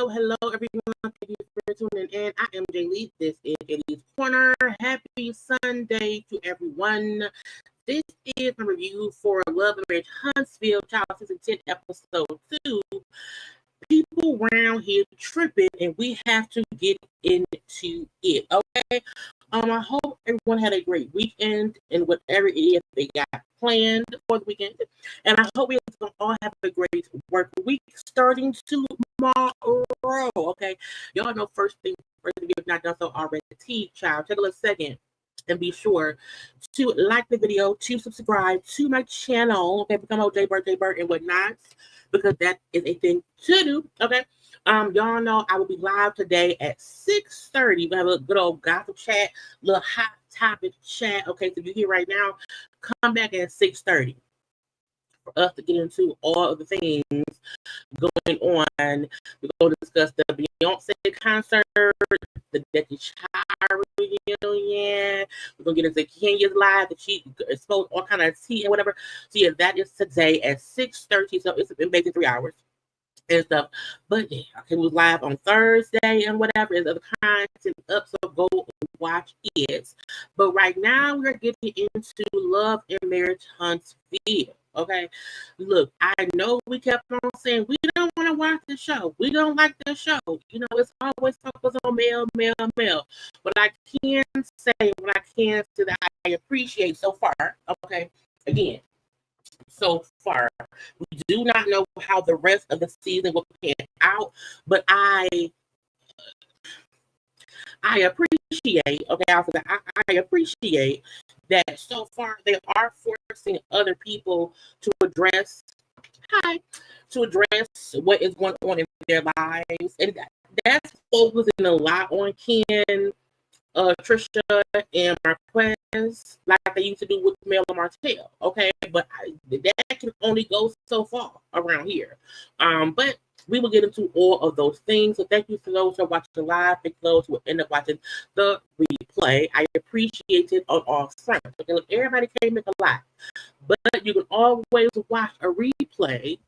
Hello, everyone. Thank you for tuning in. I am Jaylee. This is JayLeesCorner. Happy Sunday to everyone. This is my review for Love and Marriage Huntsville, Child Season 10, Episode 2. People around here tripping, and we have to get into it, okay? I hope everyone had a great weekend and whatever it is they got planned for the weekend. And I hope we all have a great work week starting tomorrow, okay? Y'all know first thing, if you have not done so already, child, take a little second and be sure to like the video, to subscribe to my channel, okay? Become a JayBird and whatnot, because that is a thing to do, okay? Y'all know I will be live today at 6:30. We have a good old gossip chat, little hot topic chat. Okay, so you're here right now. Come back at 6:30 for us to get into all of the things going on. We're going to discuss the Beyonce concert, the Becky Child reunion. We're going to get into Kenya's live that she exposed all kind of tea and whatever. So yeah, that is today at 6:30. So it's been making 3 hours and stuff. But yeah, okay, we was live on Thursday and whatever. There's other content up, so go watch it. But right now we're getting into Love and Marriage Huntsville. Okay, look, I know we kept on saying we don't want to watch the show. We don't like the show. You know, it's always focused on male. But I can say what I can say that I appreciate so far. Okay, again, so far. We do not know how the rest of the season will pan out, but I appreciate, okay, I appreciate that so far they are forcing other people to address what is going on in their lives. And that's focusing a lot on Ken, Trisha, and Marquez, like they used to do with Mel and Martell, okay? But that can only go so far around here. But we will get into all of those things. So thank you for those who are watching the live. Thank those who will end up watching the replay. I appreciate it on all fronts. Okay, look, everybody can't make a lot, but you can always watch a replay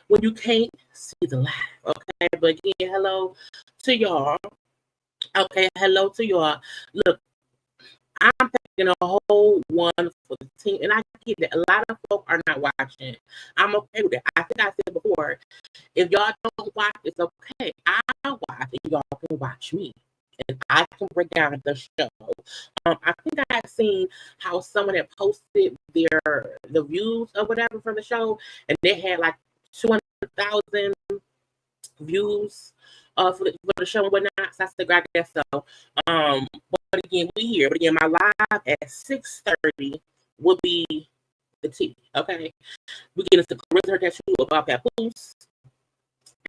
when you can't see the live. Okay, but again, hello to y'all. Okay, hello to y'all. Look, I'm packing making a whole one for the team. And I get that a lot of folk are not watching. I'm okay with it. I think I said before, if y'all don't watch, it's okay. I'll watch and y'all can watch me. And I can break down the show. I think I had seen how someone had posted the views or whatever for the show, and they had like 200,000 views for the show and whatnot. So I said, I guess so. But again, we here. But again, my live at 6:30 will be the tea. Okay, we get into her tattoo about Papoose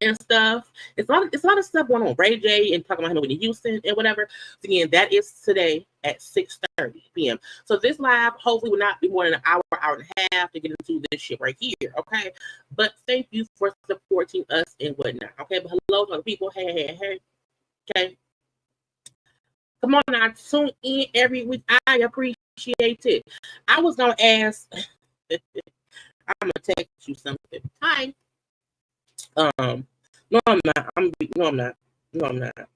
and stuff. It's a lot of stuff going on. Ray J and talking about him in Houston and whatever. So again, that is today at 6:30 p.m. So this live hopefully will not be more than an hour, hour and a half to get into this shit right here. Okay. But thank you for supporting us and whatnot. Okay. But hello to other people. Hey. Okay. Come on now, tune in every week. I appreciate it. I was gonna ask. I'm gonna text you something. Hi. No, I'm not. No, I'm not. No, I'm not.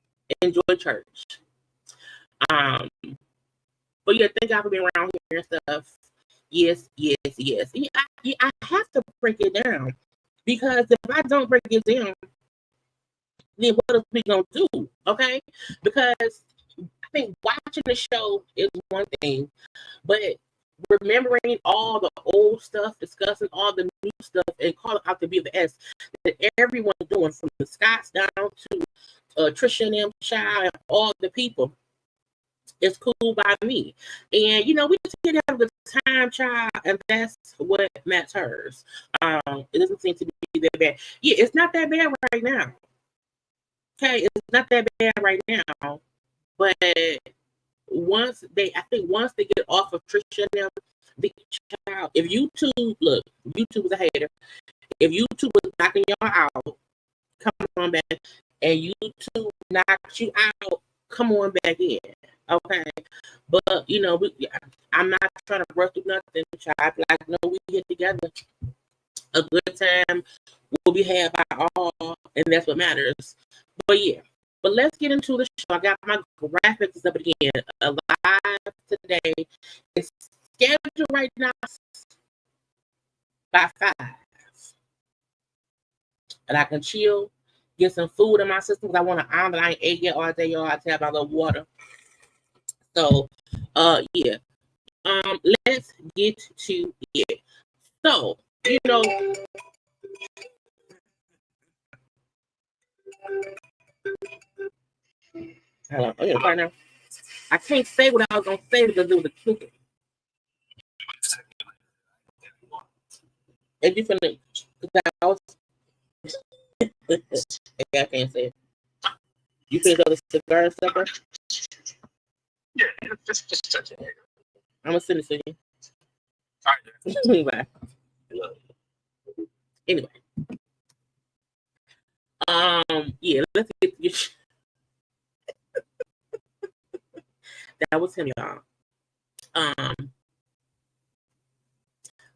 Enjoy church. But yeah, thank God for being around here and stuff. Yes. Yeah, I have to break it down because if I don't break it down, then what are we gonna do? Okay, because I think watching the show is one thing, but remembering all the old stuff, discussing all the new stuff, and calling out the BFS that everyone's doing, from the Scots down to Trisha and them, child, and all the people, it's cool by me. And we just get to have a good time, child, and that's what matters. It doesn't seem to be that bad. Yeah, it's not that bad right now. Okay, it's not that bad right now, but once they get off of Trisha and them, the child, if YouTube is a hater. If YouTube was knocking y'all out, come on back. And YouTube knocks you out, come on back in. Okay. But I'm not trying to rush through nothing, child. Like, no, we get together. A good time will be had by all, and that's what matters. But yeah. But let's get into the show. I got my graphics up again. Live today. It's scheduled right now by 5. And I can chill, get some food in my system because I want to honor. I ain't ate yet all day, y'all. I have my little water. So, yeah. Let's get to it. So, hello. Oh, yeah, right now. I can't say what I was gonna say because it was a cookie. If you finna, I was. I can't say it. You finna go to the cigar supper? Yeah, just touch it. I'm gonna send it to you. All right. Bye. Anyway. Yeah, let's get to your that was him, y'all.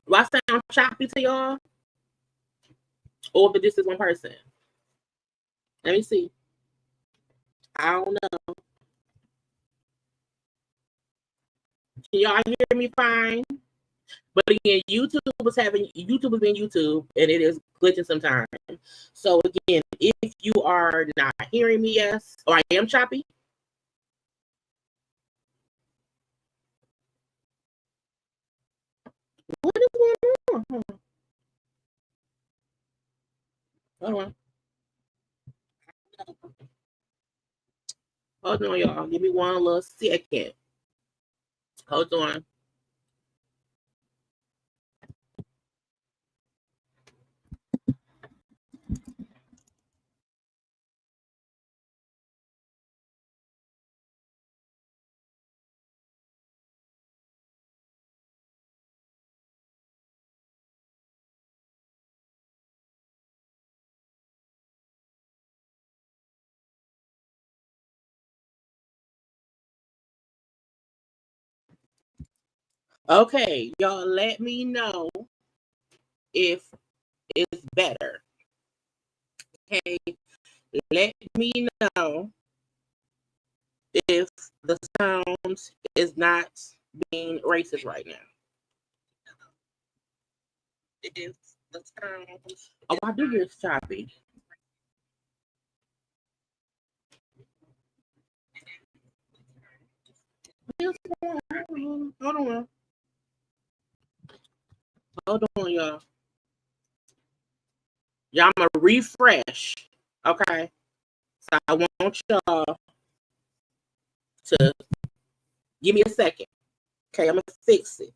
Do I sound choppy to y'all? Or if this is one person? Let me see. I don't know. Can y'all hear me fine? But again, YouTube is being YouTube, and it is glitching sometimes. So again, if you are not hearing me, yes, or I am choppy. What is going on? Hold on. Hold on, y'all. Give me one little second. Hold on. Okay, y'all, let me know if it's better. Okay, let me know if the sound is not being racist right now. It is the term. Oh, I do hear it's choppy. Hold on. Hold on, y'all. Y'all, I'm gonna refresh. Okay. So I want y'all to give me a second. Okay, I'm gonna fix it.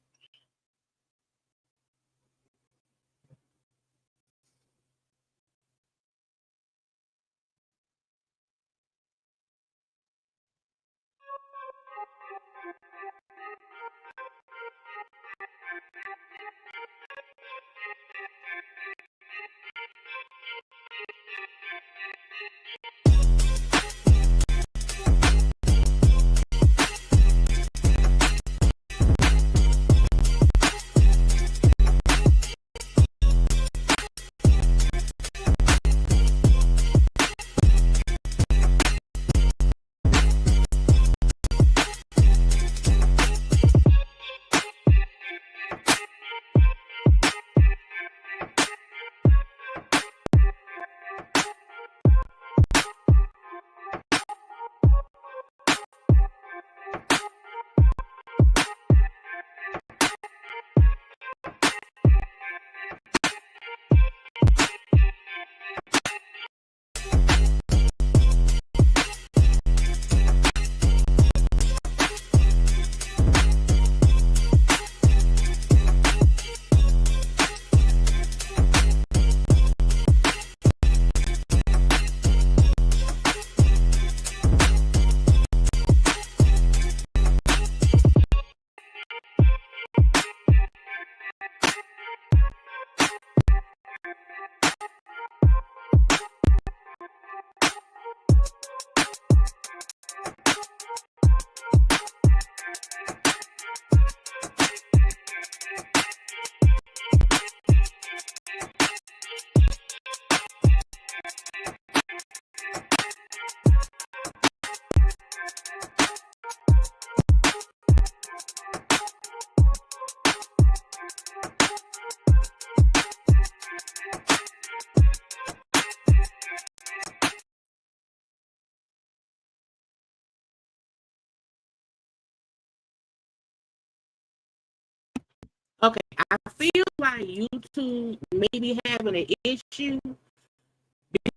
Okay, I feel like YouTube may be having an issue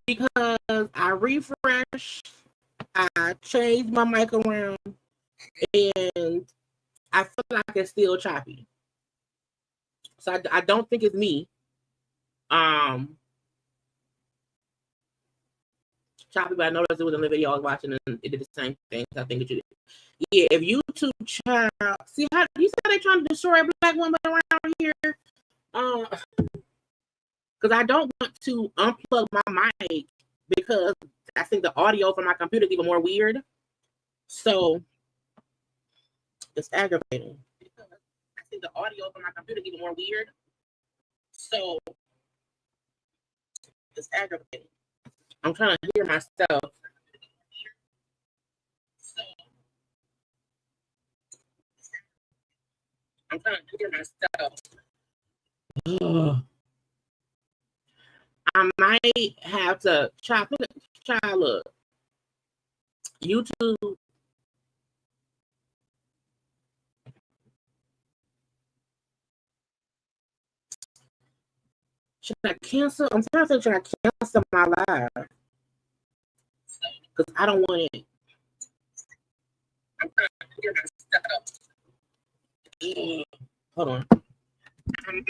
because I refreshed, I changed my mic around, and I feel like it's still choppy. So I don't think it's me. Choppy, but I noticed it was in the video I was watching and it did the same thing. So I think it should. Yeah, if YouTube child, see how you said they trying to destroy a black woman around here. Because I don't want to unplug my mic because I think the audio from my computer is even more weird. So it's aggravating. Because I think the audio from my computer is even more weird. So it's aggravating. I'm trying to hear myself. So I'm trying to hear myself. I might have to chop it. Look. YouTube. Should I cancel? I'm trying to think, should I cancel my live? Because I don't want it. I'm trying to hear myself. Hold on. I might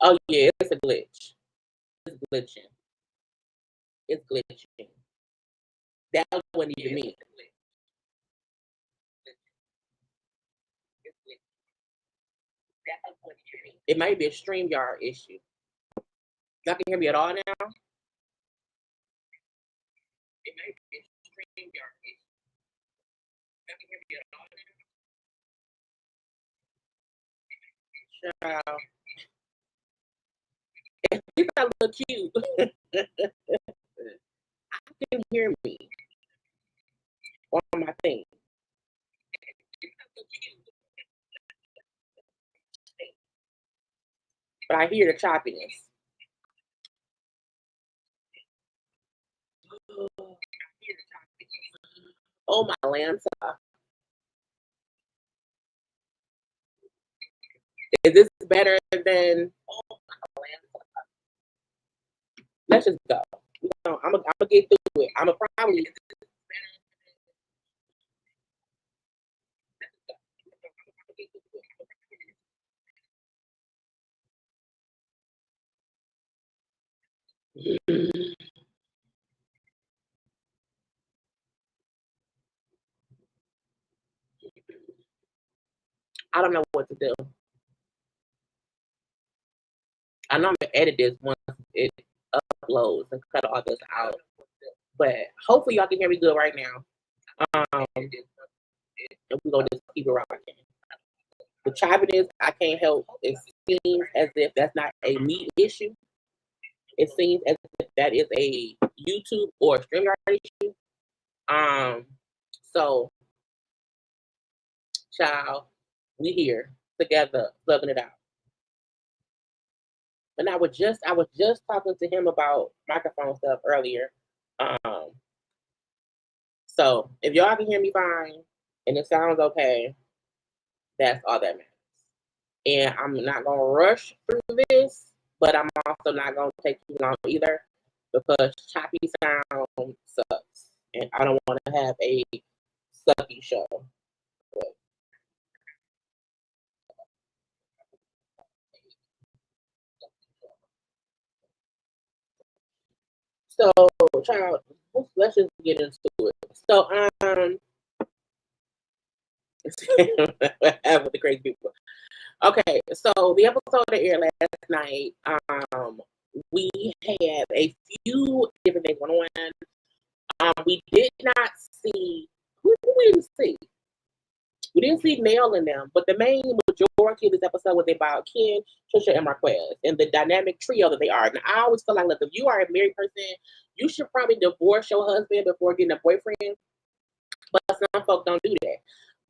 Oh yeah, it's a glitch. It's glitching. It's glitching. That wasn't even me. It might be a StreamYard issue. Y'all can hear me at all now? It might be a StreamYard issue. Y'all can hear me at all now? Child. These are a little cute. I can hear me on my thing. But I hear the choppiness. Oh my Lanta. Is this better than let's just go. I'm gonna get through it. I'm gonna probably I don't know what to do. I know I'm gonna edit this once it uploads and cut all this out. But hopefully y'all can hear me good right now. And we're gonna just keep it rocking. The choppiness, I can't help. It seems as if that's not a me issue. It seems as if that is a YouTube or a StreamYard issue. So child, we here together, slugging it out. And I was just talking to him about microphone stuff earlier. So if y'all can hear me fine and it sounds okay, that's all that matters. And I'm not gonna rush through this, but I'm also not gonna take too long either because choppy sound sucks, and I don't want to have a sucky show. So, child, let's just get into it. So, what happened with the crazy people? Okay, so the episode that aired last night, we had a few different things going on. We did not see who we didn't see. We didn't see Nell in them, but the main majority of this episode was about Ken, Tisha, and Marquez, and the dynamic trio that they are. And I always feel like, look, if you are a married person, you should probably divorce your husband before getting a boyfriend. But some folks don't do that.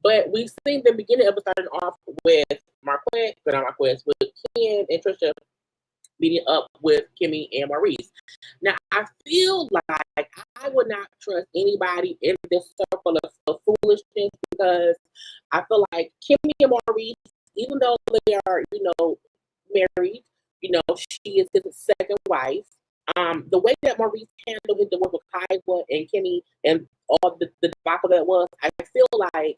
But we've seen the beginning of it starting off with Marquez, but not Marquez, with Ken and Tisha meeting up with Kimmy and Maurice. Now, I feel like I would not trust anybody in this circle of foolishness because I feel like Kimmy and Maurice, even though they are, married, she is his second wife. The way that Maurice handled his divorce with Kyla and Kimmy and all the debacle that was, I feel like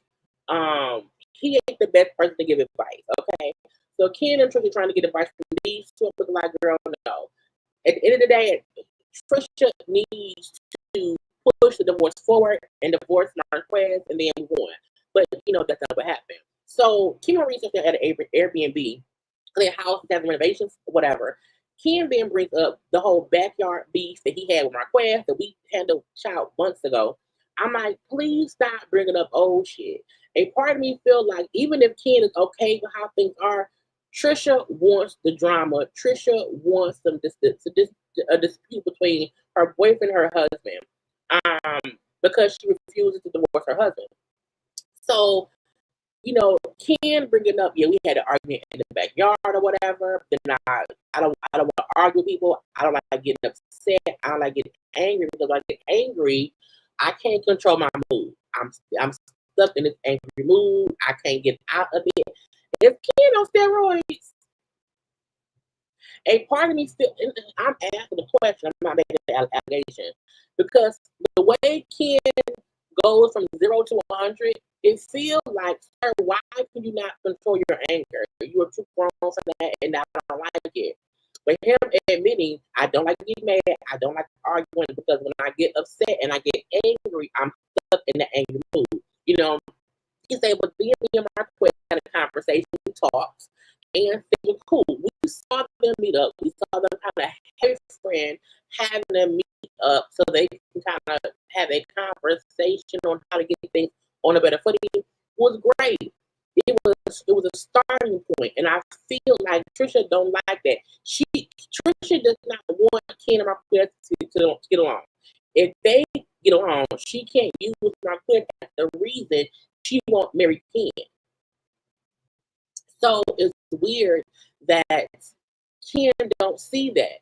he ain't the best person to give advice, okay? So Ken and Trisha trying to get advice from these two looking like, girl, no. At the end of the day, Trisha needs to push the divorce forward and divorce Marquez and then move on. But, that's not what happened. So Kim and Maurice are at an Airbnb. Their house is having renovations, whatever. Ken then brings up the whole backyard beef that he had with Marquez that we handled child months ago. I'm like, please stop bringing up old shit. A part of me feel like even if Ken is okay with how things are, Trisha wants the drama. Trisha wants a dispute between her boyfriend and her husband because she refuses to divorce her husband. So, Ken bringing up, we had an argument in the backyard or whatever. Then I don't want to argue with people. I don't like getting upset. I don't like getting angry because when I get angry, I can't control my mood. I'm stuck in this angry mood. I can't get out of it. If Ken on steroids, a part of me still, I'm asking the question, I'm not making an allegation, because the way Ken goes from 0 to 100 It feels like, sir, why can you not control your anger? You are too grown for that, and I don't like it. But him admitting, I don't like to get mad, I don't like arguing, because when I get upset and I get angry, I'm stuck in the angry mood. You know, he said, but then me and Marquez had a conversation, we talked, and things were cool. We saw them meet up. We saw them kind of have a friend having them meet up so they can kind of have a conversation on how to get things on a better footing. It was great. It was a starting point, and I feel like Trisha don't like that. Trisha does not want Ken and Marquez to get along. If they get along, she can't use Marquez as the reason she won't marry Ken. So it's weird that Ken don't see that.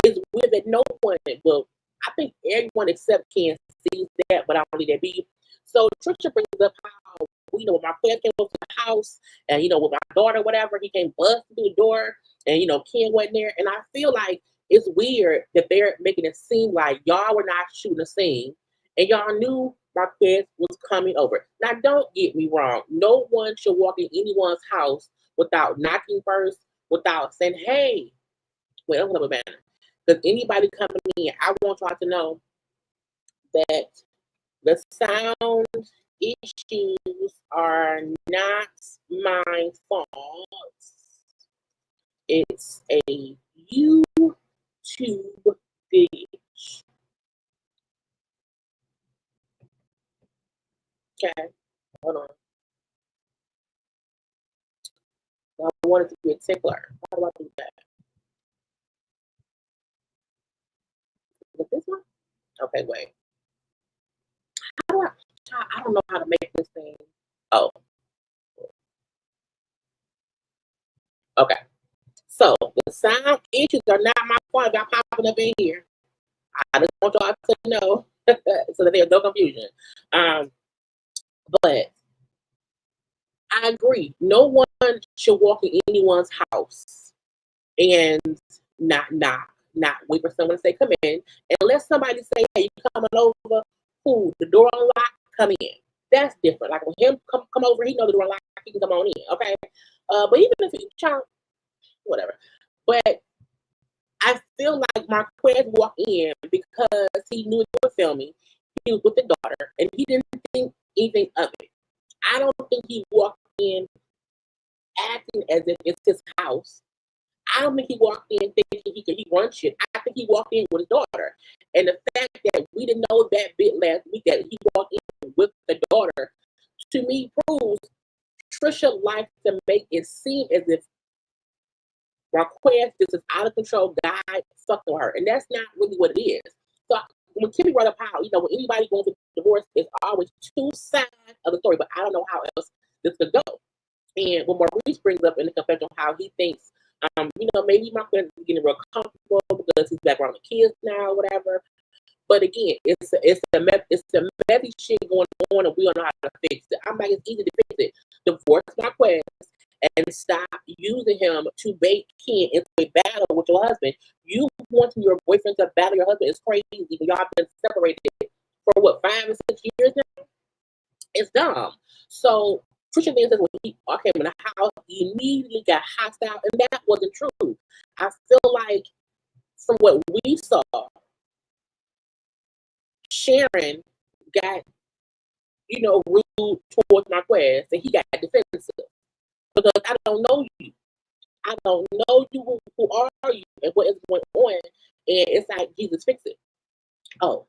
It's weird that no one, well, I think everyone except Ken sees that, but I don't let that be. So Trisha brings up how, Marquez came over to the house, and, with my daughter, whatever, he came bust through the door, and, Ken wasn't there. And I feel like it's weird that they're making it seem like y'all were not shooting a scene, and y'all knew Marquez was coming over. Now, don't get me wrong. No one should walk in anyone's house without knocking first, without saying, hey, wait, I'm going to banner. Because anybody coming in, I want y'all to know that the sound issues are not my fault. It's a YouTube glitch. Okay, hold on. I wanted to be a tickler. How do I do that? Is this one? Okay, wait. How do I don't know how to make this thing. Oh, okay. So the sound issues are not my fault. Y'all popping up in here. I just want y'all to know so that there's no confusion. But I agree. No one should walk in anyone's house and not wait for someone to say come in, unless somebody say, hey, you coming over? Cool, the door unlocked, come in. That's different. Like when him come over, he know the door unlocked, he can come on in. Okay. But even if he whatever. But I feel like Marquez walked in because he knew they were filming. He was with the daughter, and he didn't think anything of it. I don't think he walked in acting as if it's his house. I don't think he walked in thinking he run shit. I think he walked in with his daughter. And the fact that we didn't know that bit last week that he walked in with the daughter, to me proves Trisha likes to make it seem as if Marquez, this is out of control guy fucking with her. And that's not really what it is. So when Kimmy brought up how, when anybody going through divorce, it's always two sides of the story, but I don't know how else this could go. And when Maurice brings up in the confession how he thinks, maybe Marquez is getting real comfortable because he's back around the kids now, or whatever. But again, it's a messy shit going on, and we don't know how to fix it. I'm like, it's easy to fix it. Divorce Marquez and stop using him to bait Ken into a battle with your husband. You wanting your boyfriend to battle your husband is crazy. Y'all been separated for what, 5 or 6 years now? It's dumb. So Trisha then says when he came in the house, he immediately got hostile, and that wasn't true. I feel like from what we saw, Sharon got, rude towards Marquez, and he got defensive because I don't know you. I don't know you. Who are you? And what is going on? And it's like, Jesus, fix it. Oh.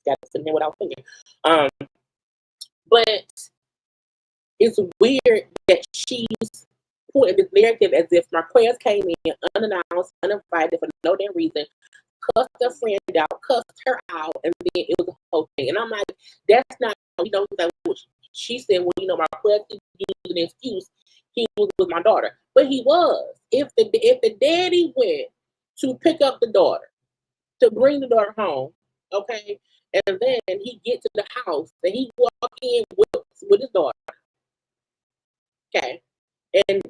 That's what I was thinking. But it's weird that she's putting this narrative as if Marquez came in unannounced, uninvited for no damn reason, cussed her friend out, cussed her out, and then it was a whole thing. And I'm like, that's not, what she said, well, Marquez is using an excuse. He was with my daughter. But he was. If the daddy went to pick up the daughter, to bring the daughter home, Okay, and then he get to the house and he walk in with his daughter. Okay, and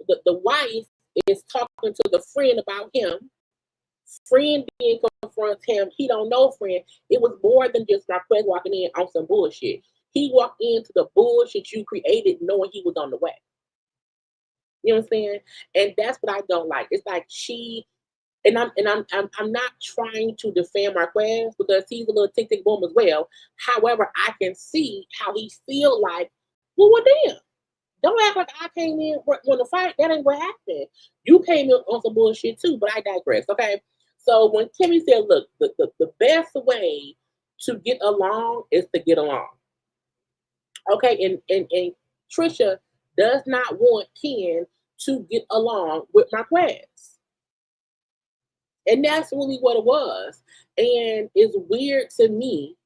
the wife is talking to the friend about him. Friend being confronts him. He don't know friend. It was more than just Marquez walking in on some bullshit. He walked into the bullshit you created knowing he was on the way. You know what I'm saying? And that's what I don't like. It's like she I'm not trying to defend Marquez because he's a little tick tick boom as well. However, I can see how he feel like, well damn. Don't act like I came in when the fight. That ain't what happened. You came in on some bullshit too, but I digress. Okay. So when Kimmy said, look, the best way to get along is to get along. Okay, and Trisha does not want Ken to get along with Marquez. And that's really what it was. And it's weird to me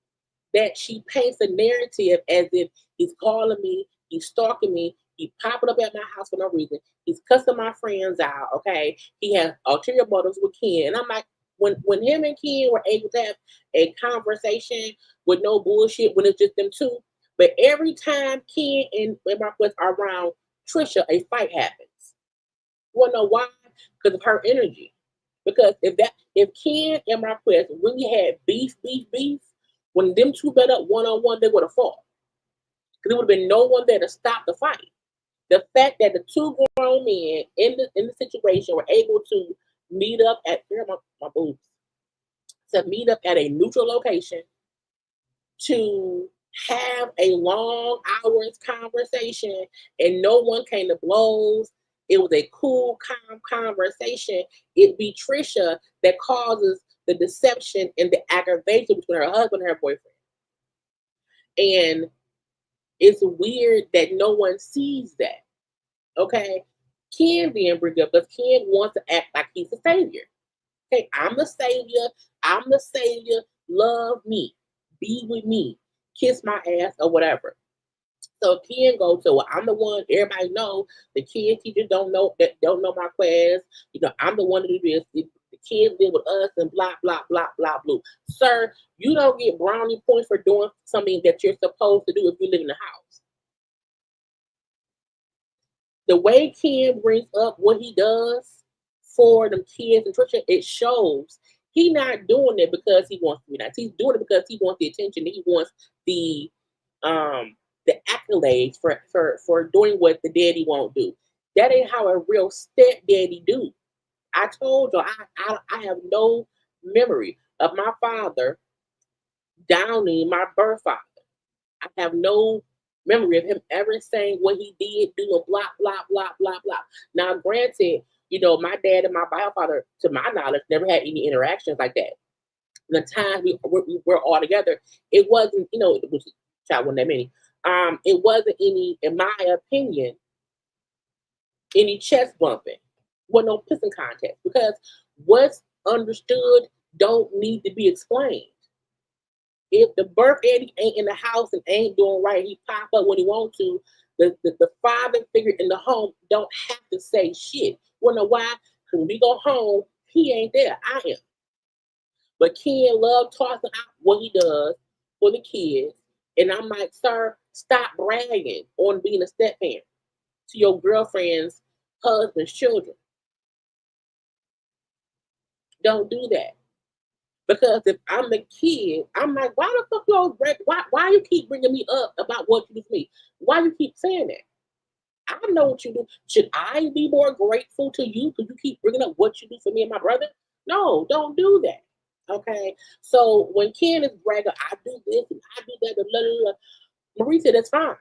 that she paints a narrative as if he's calling me, he's stalking me, he's popping up at my house for no reason, he's cussing my friends out, okay? He has ulterior motives with Ken. And I'm like, when him and Ken were able to have a conversation with no bullshit, when it's just them two, but every time Ken and Marquez are around Trisha, a fight happens. You wanna know why? Because of her energy. Because if Ken and Marquez really had beef, when them two met up one on one, they would have fought. Because there would have been no one there to stop the fight. The fact that the two grown men in the situation were able to meet up at my boobs to meet up at a neutral location to have a long hours conversation and no one came to blows. It was a cool, calm conversation. It'd be Trisha that causes the deception and the aggravation between her husband and her boyfriend. And it's weird that no one sees that. Okay? Ken being bring up because Ken wants to act like he's the savior. Okay, I'm the savior. I'm the savior. Love me. Be with me. Kiss my ass or whatever. So Ken go to, well, I'm the one everybody know. The kid teachers don't know Marquez. You know, I'm the one to do this. The kids live with us and blah, blah, blah, blah, blah. Sir, you don't get brownie points for doing something that you're supposed to do if you live in the house. The way Ken brings up what he does for them kids and Trisha, it shows he's not doing it because he wants to be nice. He's doing it because he wants the attention. He wants the accolades for doing what the daddy won't do. That ain't how a real stepdaddy do. I told you I have no memory of my father downing my birth father. I have no memory of him ever saying what he did, doing blah, blah, blah, blah, blah. Now, granted, you know, my dad and my bio father, to my knowledge, never had any interactions like that. The time we were all together, it wasn't, you know, it was child wasn't that many. It wasn't any, in my opinion, any chest bumping. Wasn't no pissing contest because what's understood don't need to be explained. If the birth daddy ain't in the house and ain't doing right, he pop up when he want to. The father figure in the home don't have to say shit. Wanna know why? Because when we go home, he ain't there. I am. But Ken love tossing out what he does for the kids. And I'm like, sir, stop bragging on being a step parent to your girlfriend's husband's children. Don't do that. Because if I'm the kid, I'm like, why the fuck y'all why you keep bringing me up about what you do for me? Why you keep saying that? I know what you do. Should I be more grateful to you because you keep bringing up what you do for me and my brother? No, don't do that. Okay. So when Ken is bragging, I do this and I do that, blah, blah, blah. Marie said that's fine.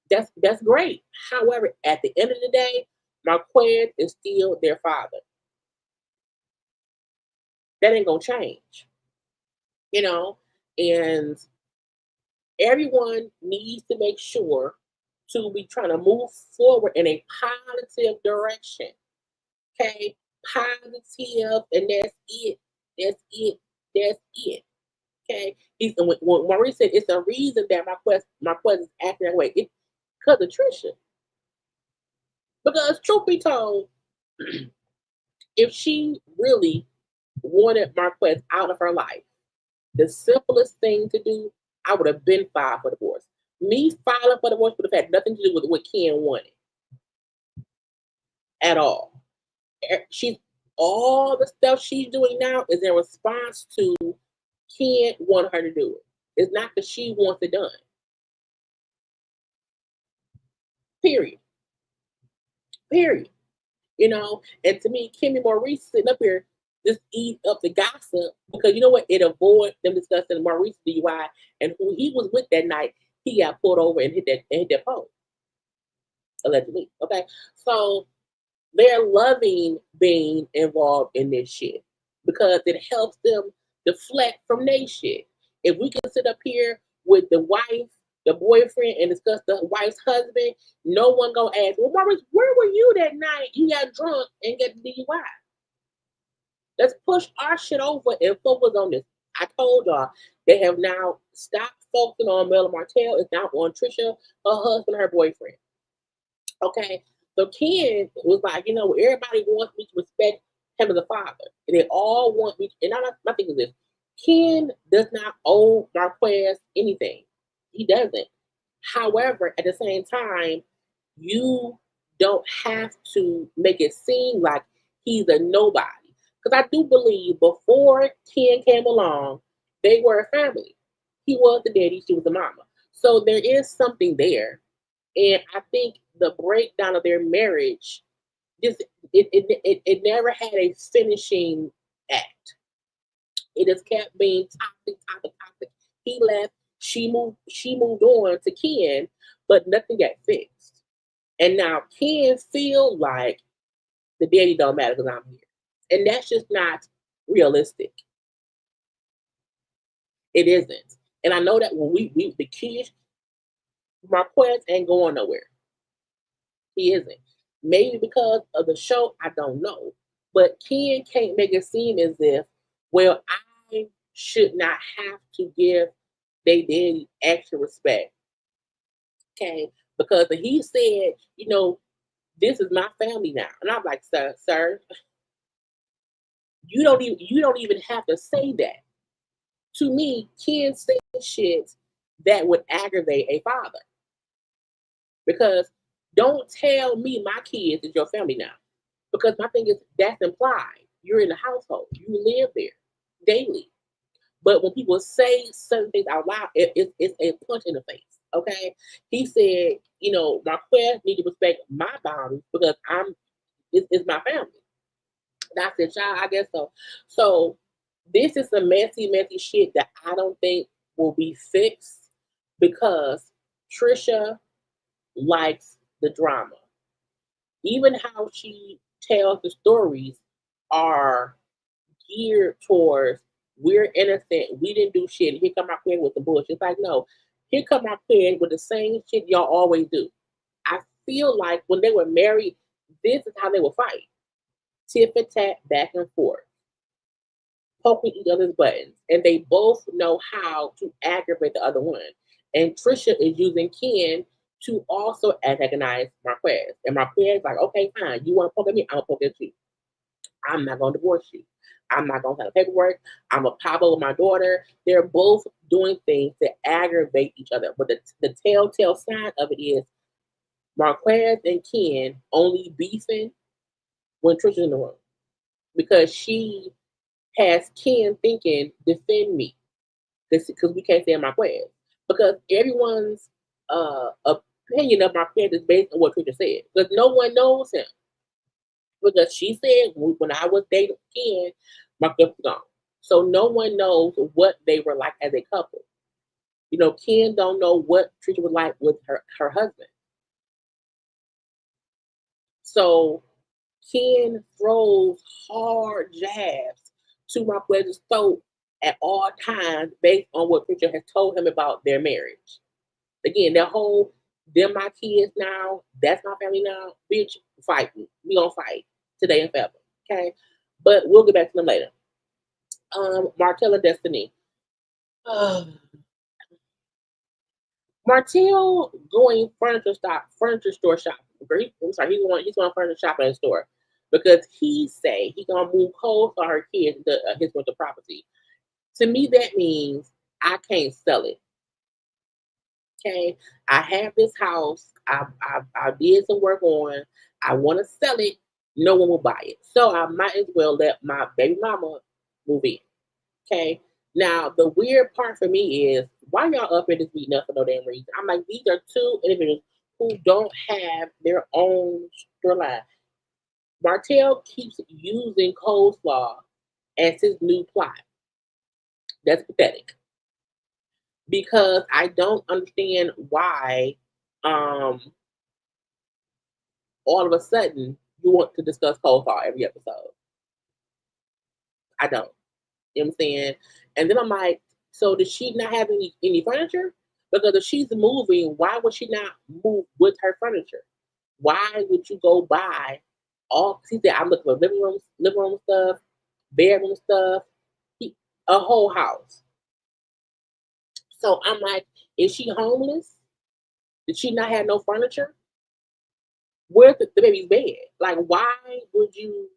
That's great. However, at the end of the day, Marquez is still their father. That ain't gonna change. You know, and everyone needs to make sure to be trying to move forward in a positive direction. Okay, positive, and that's it. That's it. That's it. Okay. When Marie said it's the reason that Marquez is acting that way, it's because of Trisha. Because truth be told, if she really wanted Marquez out of her life, the simplest thing to do, I would have been filed for divorce. Me filing for divorce would have had nothing to do with what Ken wanted at all. She's all the stuff she's doing now is in response to Ken wanting her to do it. It's not that she wants it done. Period. Period. You know, and to me, Kimmy Maurice sitting up here just eat up the gossip because you know what? It avoids them discussing Maurice DUI and who he was with that night. He got pulled over and hit that pole. Allegedly. Okay. So they're loving being involved in this shit because it helps them deflect from their shit. If we can sit up here with the wife, the boyfriend, and discuss the wife's husband, no one gonna ask, well, Maurice, where were you that night you got drunk and got the DUI? Let's push our shit over and focus on this. I told y'all they have now stopped focusing on Mel and Martell. It's now on Trisha, her husband, her boyfriend. Okay. So Ken was like, you know, everybody wants me to respect him as a father. And they all want me, and my thing is this. Ken does not owe Marquez anything. He doesn't. However, at the same time, you don't have to make it seem like he's a nobody. Because I do believe before Ken came along, they were a family. He was the daddy, she was the mama. So there is something there. And I think the breakdown of their marriage, it never had a finishing act. It just kept being toxic. He left, she moved on to Ken, but nothing got fixed. And now Ken feel like the daddy don't matter because I'm here. And that's just not realistic. It isn't. And I know that when we the kids, Marquez ain't going nowhere. He isn't. Maybe because of the show, I don't know. But Ken can't make it seem as if, well, I should not have to give they daddy extra respect. Okay? Because he said, you know, this is my family now. And I'm like, sir, you don't even have to say that. To me, Ken said shit that would aggravate a father. Because don't tell me my kids is your family now. Because my thing is that's implied. You're in the household. You live there daily. But when people say certain things out loud, it's a punch in the face. Okay? He said, you know, Marquez need to respect my boundaries because it's my family. And I said, child, I guess so. So this is some messy shit that I don't think will be fixed because Trisha likes the drama. Even how she tells the stories are geared towards we're innocent, we didn't do shit. Here come our queen with the bullshit. It's like, no, here come our queen with the same shit y'all always do. I feel like when they were married, this is how they would fight. Tit for tat, back and forth, poking each other's buttons. And they both know how to aggravate the other one. And Trisha is using Ken to also antagonize Marquez. And Marquez is like, okay, fine, you want to poke at me? I'm going to poke at you. I'm not going to divorce you. I'm not going to have paperwork. I'm a papa with my daughter. They're both doing things to aggravate each other. But the telltale sign of it is Marquez and Ken only beefing when Trisha's in the room. Because she has Ken thinking, defend me. Because we can't say Marquez. Because everyone's opinion of Marquez is based on what Trisha said. Because no one knows him. Because she said when I was dating Ken, Marquez was gone. So no one knows what they were like as a couple. You know, Ken don't know what Trisha was like with her husband. So Ken throws hard jabs to Marquez's throat at all times based on what Trisha has told him about their marriage. Again, that whole, they're my kids now, that's my family now, bitch, fight me. We gonna fight today and forever, okay? But we'll get back to them later. Martell and Destiny. Martell going furniture store shopping. He's going furniture shopping at a store because he say he gonna move clothes for her kids to his winter property. To me, that means I can't sell it. Okay, I have this house. I did some work on. I want to sell it. No one will buy it, so I might as well let my baby mama move in. Okay. Now the weird part for me is why y'all up here just beating up for no damn reason. I'm like, these are two individuals who don't have their own storyline. Martell keeps using coleslaw as his new plot. That's pathetic because I don't understand why um all of a sudden you want to discuss coleslaw every episode. I don't. You know what I'm saying? And then I'm like, so does she not have any furniture? Because if she's moving, why would she not move with her furniture? Why would you go buy all? He said, I'm looking for living room stuff, bedroom stuff, a whole house. So I'm like, is she homeless? Did she not have no furniture? Where's the baby's bed? Like, why would you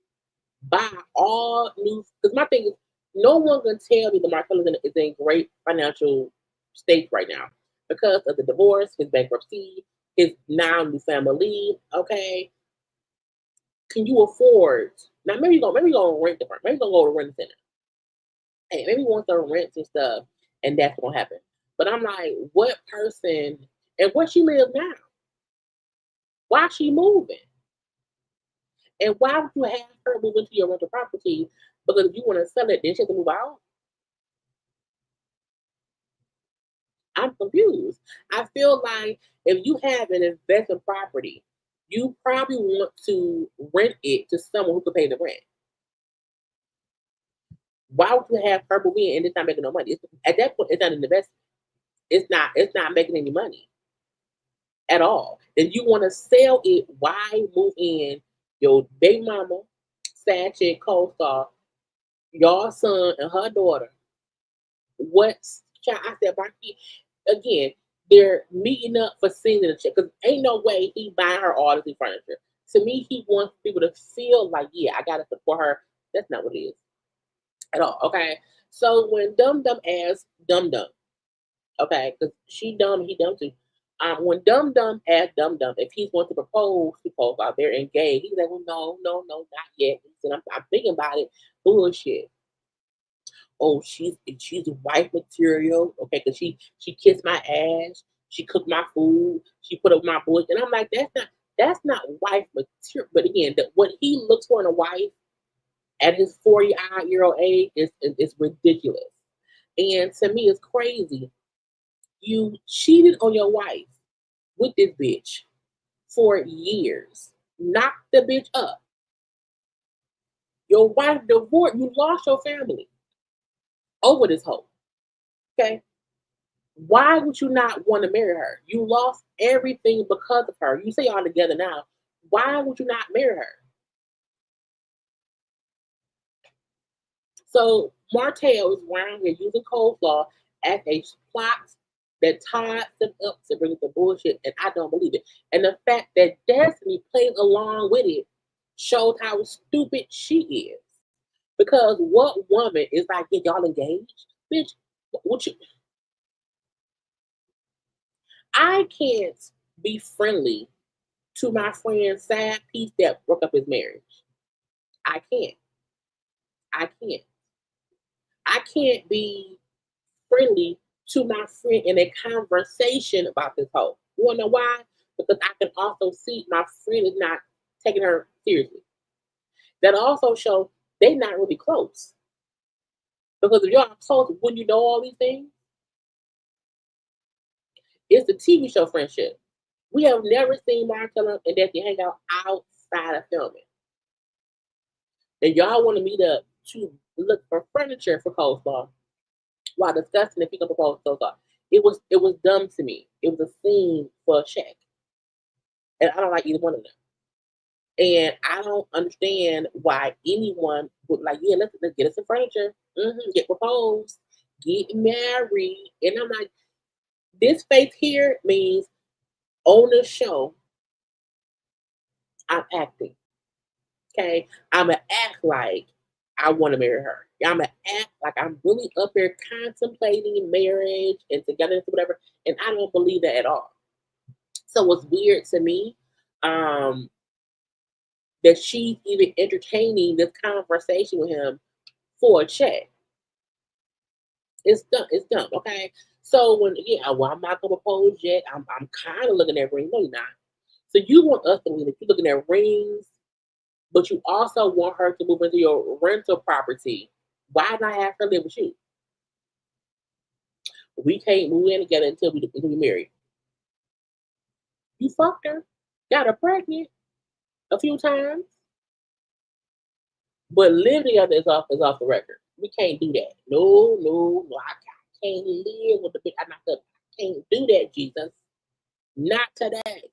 buy all new? Because my thing is, no one can tell me the Marquez is in great financial state right now because of the divorce, his bankruptcy, his now new family. Okay, can you afford? Now maybe you're gonna rent the maybe you're gonna go to rent center. Hey, maybe you want some rents and stuff, and that's gonna happen. But I'm like, what person and where she lives now? Why she moving? And why would you have her move into your rental property? Because if you want to sell it, then she has to move out. I'm confused. I feel like if you have an investment property, you probably want to rent it to someone who can pay the rent. Why would you have her move in and it's not making no money? At that point, it's not an investment. It's not. It's not making any money at all. If you want to sell it, why move in your baby mama, sad chick, co-star, your son and her daughter? What's I said, Marquis, again, they're meeting up for seeing the chick because ain't no way he buying her all this furniture. To me, he wants people to feel like, yeah, I gotta support her. That's not what it is at all. Okay. So when Dum Dum asked Dum Dum, okay, because she dumb, he dumb too. When Dum Dum asked Dum Dum if he's going to propose to Profile, they're engaged. He's like, well, no, not yet. He said, I'm thinking about it. Bullshit. Oh, she's wife material. Okay, because she kissed my ass, she cooked my food, she put up my boys, and I'm like, that's not wife material. But again, what he looks for in a wife at his 40-year-old age is ridiculous. And to me, it's crazy. You cheated on your wife with this bitch for years, knocked the bitch up. Your wife divorced, you lost your family over this hoe. Okay, why would you not want to marry her? You lost everything because of her. You say y'all together now. Why would you not marry her? So Martell is around here using coleslaw as a plot that ties them up to bring up the bullshit, and I don't believe it. And the fact that Destiny plays along with it shows how stupid she is. Because what woman is like, get y'all engaged? Bitch, what you I can't be friendly to my friend's sad piece that broke up his marriage. I can't. I can't. I can't be friendly to my friend in a conversation about this hoe. You wanna know why? Because I can also see my friend is not taking her seriously. That also shows they're not really close. Because if y'all close, wouldn't you know all these things? It's the TV show friendship. We have never seen Martell and Destiny hang out outside of filming. And y'all want to meet up to look for furniture for coleslaw while discussing if he can propose coleslaw. It was dumb to me. It was a scene for a check. And I don't like either one of them. And I don't understand why anyone would like, yeah, let's get us some furniture, get proposed, get married. And I'm like, this face here means on the show, I'm acting. Okay. I'ma act like I want to marry her. I'm gonna act like I'm really up there contemplating marriage and togetherness or whatever, and I don't believe that at all. So what's weird to me, um, that she's even entertaining this conversation with him for a check. It's dumb. It's dumb. Okay. So when well, I'm not gonna propose yet. I'm kind of looking at rings. No, you're not. So you want us to win if you're looking at rings, but you also want her to move into your rental property. Why not have her live with you? We can't move in together until we married. You fucked her, got her pregnant a few times, but living together is off the record. We can't do that. No, no, no. I can't live with the bitch. I can't do that, Jesus. Not today.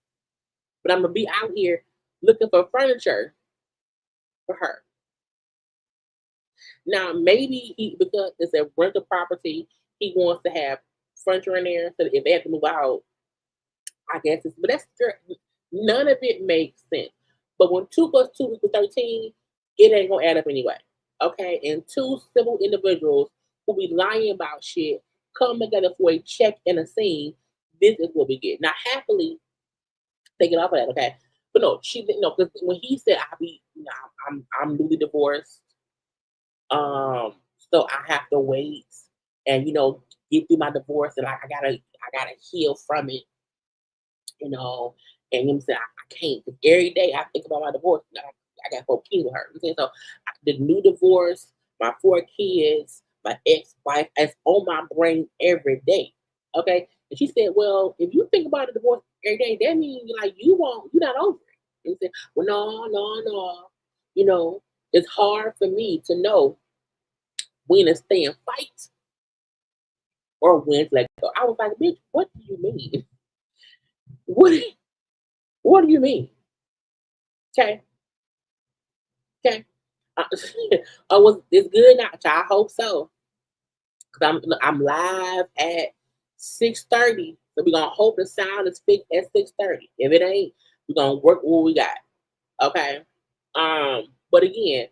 But I'm gonna be out here looking for furniture for her. Now maybe because it's a rental property, he wants to have furniture in there so that if they have to move out, I guess it's but none of it makes sense. But when 2 plus 2 equals 13, it ain't gonna add up anyway. Okay, and two civil individuals who be lying about shit come together for a check and a scene. This is what we get. Now, happily, take it off of that, okay? But no, she didn't know because when he said I'm newly divorced, um, so I have to wait and get through my divorce and I gotta heal from it, you know. And him said I can't because every day I think about my divorce. I got 4 kids with her. You know, so the new divorce, my 4 kids, my ex-wife, is on my brain every day. Okay. And she said, well, if you think about a divorce every day, that means like you're not over it. And he said, well, no, no, no. It's hard for me to know when to stay and fight or when to let go. I was like, bitch, what do you mean? What what do you mean? Okay. Okay. Uh, oh, was this good now? I hope so. Cause I'm live at 6:30. So we're gonna hope the sound is fixed at 6:30. If it ain't, we're gonna work what we got. Okay. But again,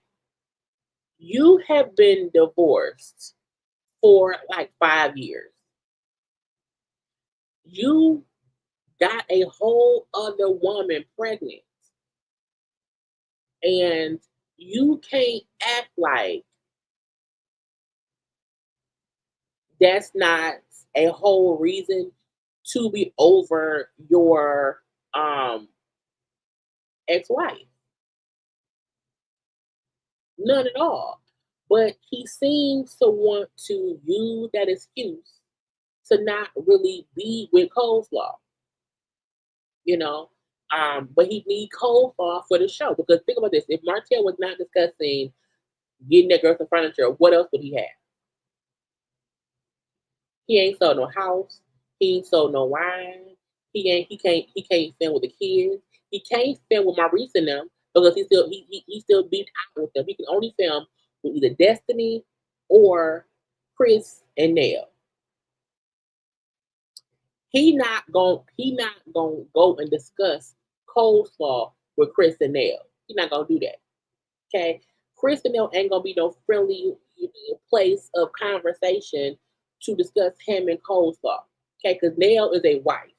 you have been divorced for like 5 years. You got a whole other woman pregnant. And you can't act like that's not a whole reason to be over your ex-wife. None at all. But he seems to want to use that excuse to not really be with coleslaw, you know. But he need coleslaw for the show because think about this: if Martell was not discussing getting that girl some furniture, what else would he have? He ain't sold no house. He ain't sold no wine. He can't spend with the kids. He can't spend with Maurice and them because he still beat out with them. He can only film with either Destiny or Chris and Nell. He not gonna go and discuss coleslaw with Chris and Nell. He not gonna do that. Okay. Chris and Nell ain't gonna be no friendly place of conversation to discuss him and coleslaw. Okay, because Nell is a wife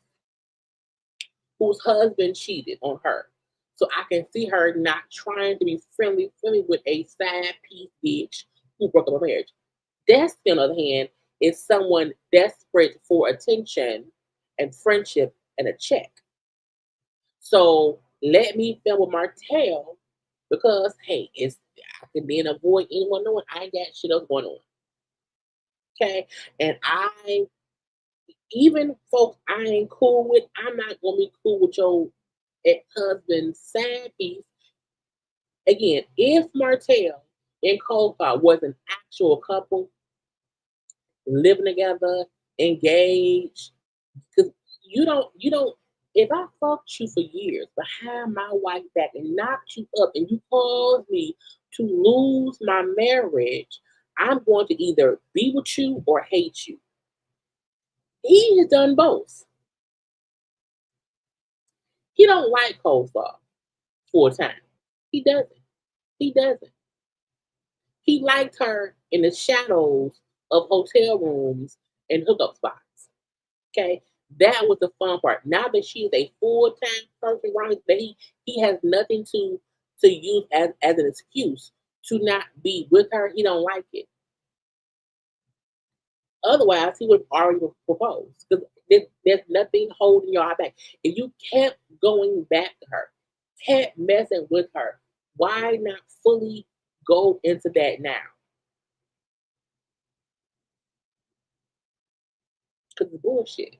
whose husband cheated on her. So I can see her not trying to be friendly with a side piece bitch who broke up a marriage. Destiny, on the other hand, is someone desperate for attention and friendship and a check. So let me film with Martell because hey, I can then avoid anyone knowing I ain't got shit else going on. Okay. And even folks I ain't cool with, I'm not gonna be cool with your ex-husband's side piece. Again, if Martell and Coldfire was an actual couple, living together, engaged, because you don't if I fucked you for years behind my wife back and knocked you up and you caused me to lose my marriage, I'm going to either be with you or hate you. He has done both. He don't like coleslaw full time. He doesn't. He doesn't. He liked her in the shadows of hotel rooms and hookup spots. Okay, that was the fun part. Now that she is a full time person, right? That he has nothing to use as an excuse to not be with her. He don't like it. Otherwise, he would have already proposed because there's nothing holding y'all back. If you kept going back to her, kept messing with her, why not fully go into that now? Because it's bullshit.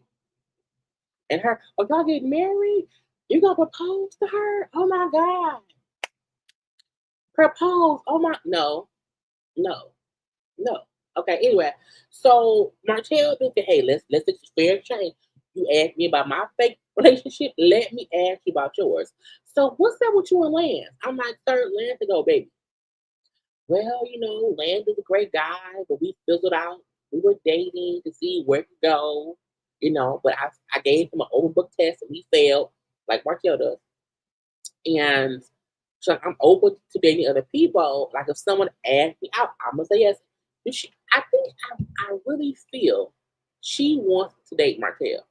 And her, oh, y'all getting married? You gonna propose to her? Oh my God. Propose. Oh my, no, no, no. Okay, anyway. So Martell said, hey, let's just fair exchange. You asked me about my fake relationship. Let me ask you about yours. So what's up with you and Lance? I'm like, third Lance to go, baby. Well, Lance is a great guy, but we fizzled out. We were dating to see where to go, but I gave him an open book test and he failed, like Martell does. And so I'm open to dating other people. Like if someone asks me out, I'm gonna say yes. I think I really feel she wants to date Martell.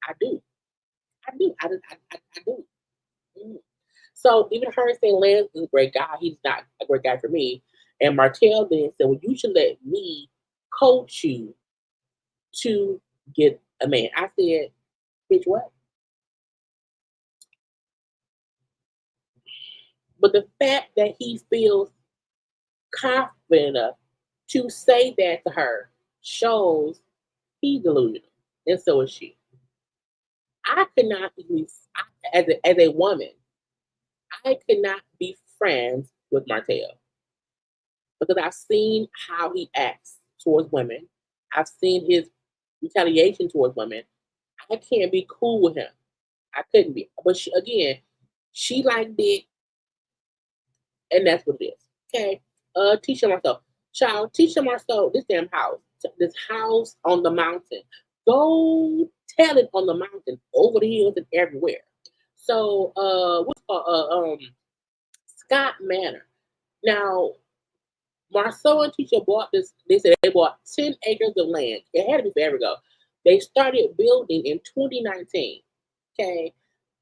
I do. I do. I do. Mm. So even her saying Lance is a great guy, he's not a great guy for me. And Martell then said, well, you should let me coach you to get a man. I said, bitch, what? But the fact that he feels confident enough to say that to her shows he's delusional, and so is she. I could not be, as a woman, I could not be friends with Martell because I've seen how he acts towards women. I've seen his retaliation towards women. I can't be cool with him. I couldn't be. But she liked it, and that's what it is. Okay. Tisha Marceau. Child, Tisha Marceau, this damn house, this house on the mountain. Go tell it on the mountain, over the hills and everywhere. So, what's called Scott Manor. Now, Marceau and Tisha bought this. They said they bought 10 acres of land. It had to be forever ago. They started building in 2019. Okay,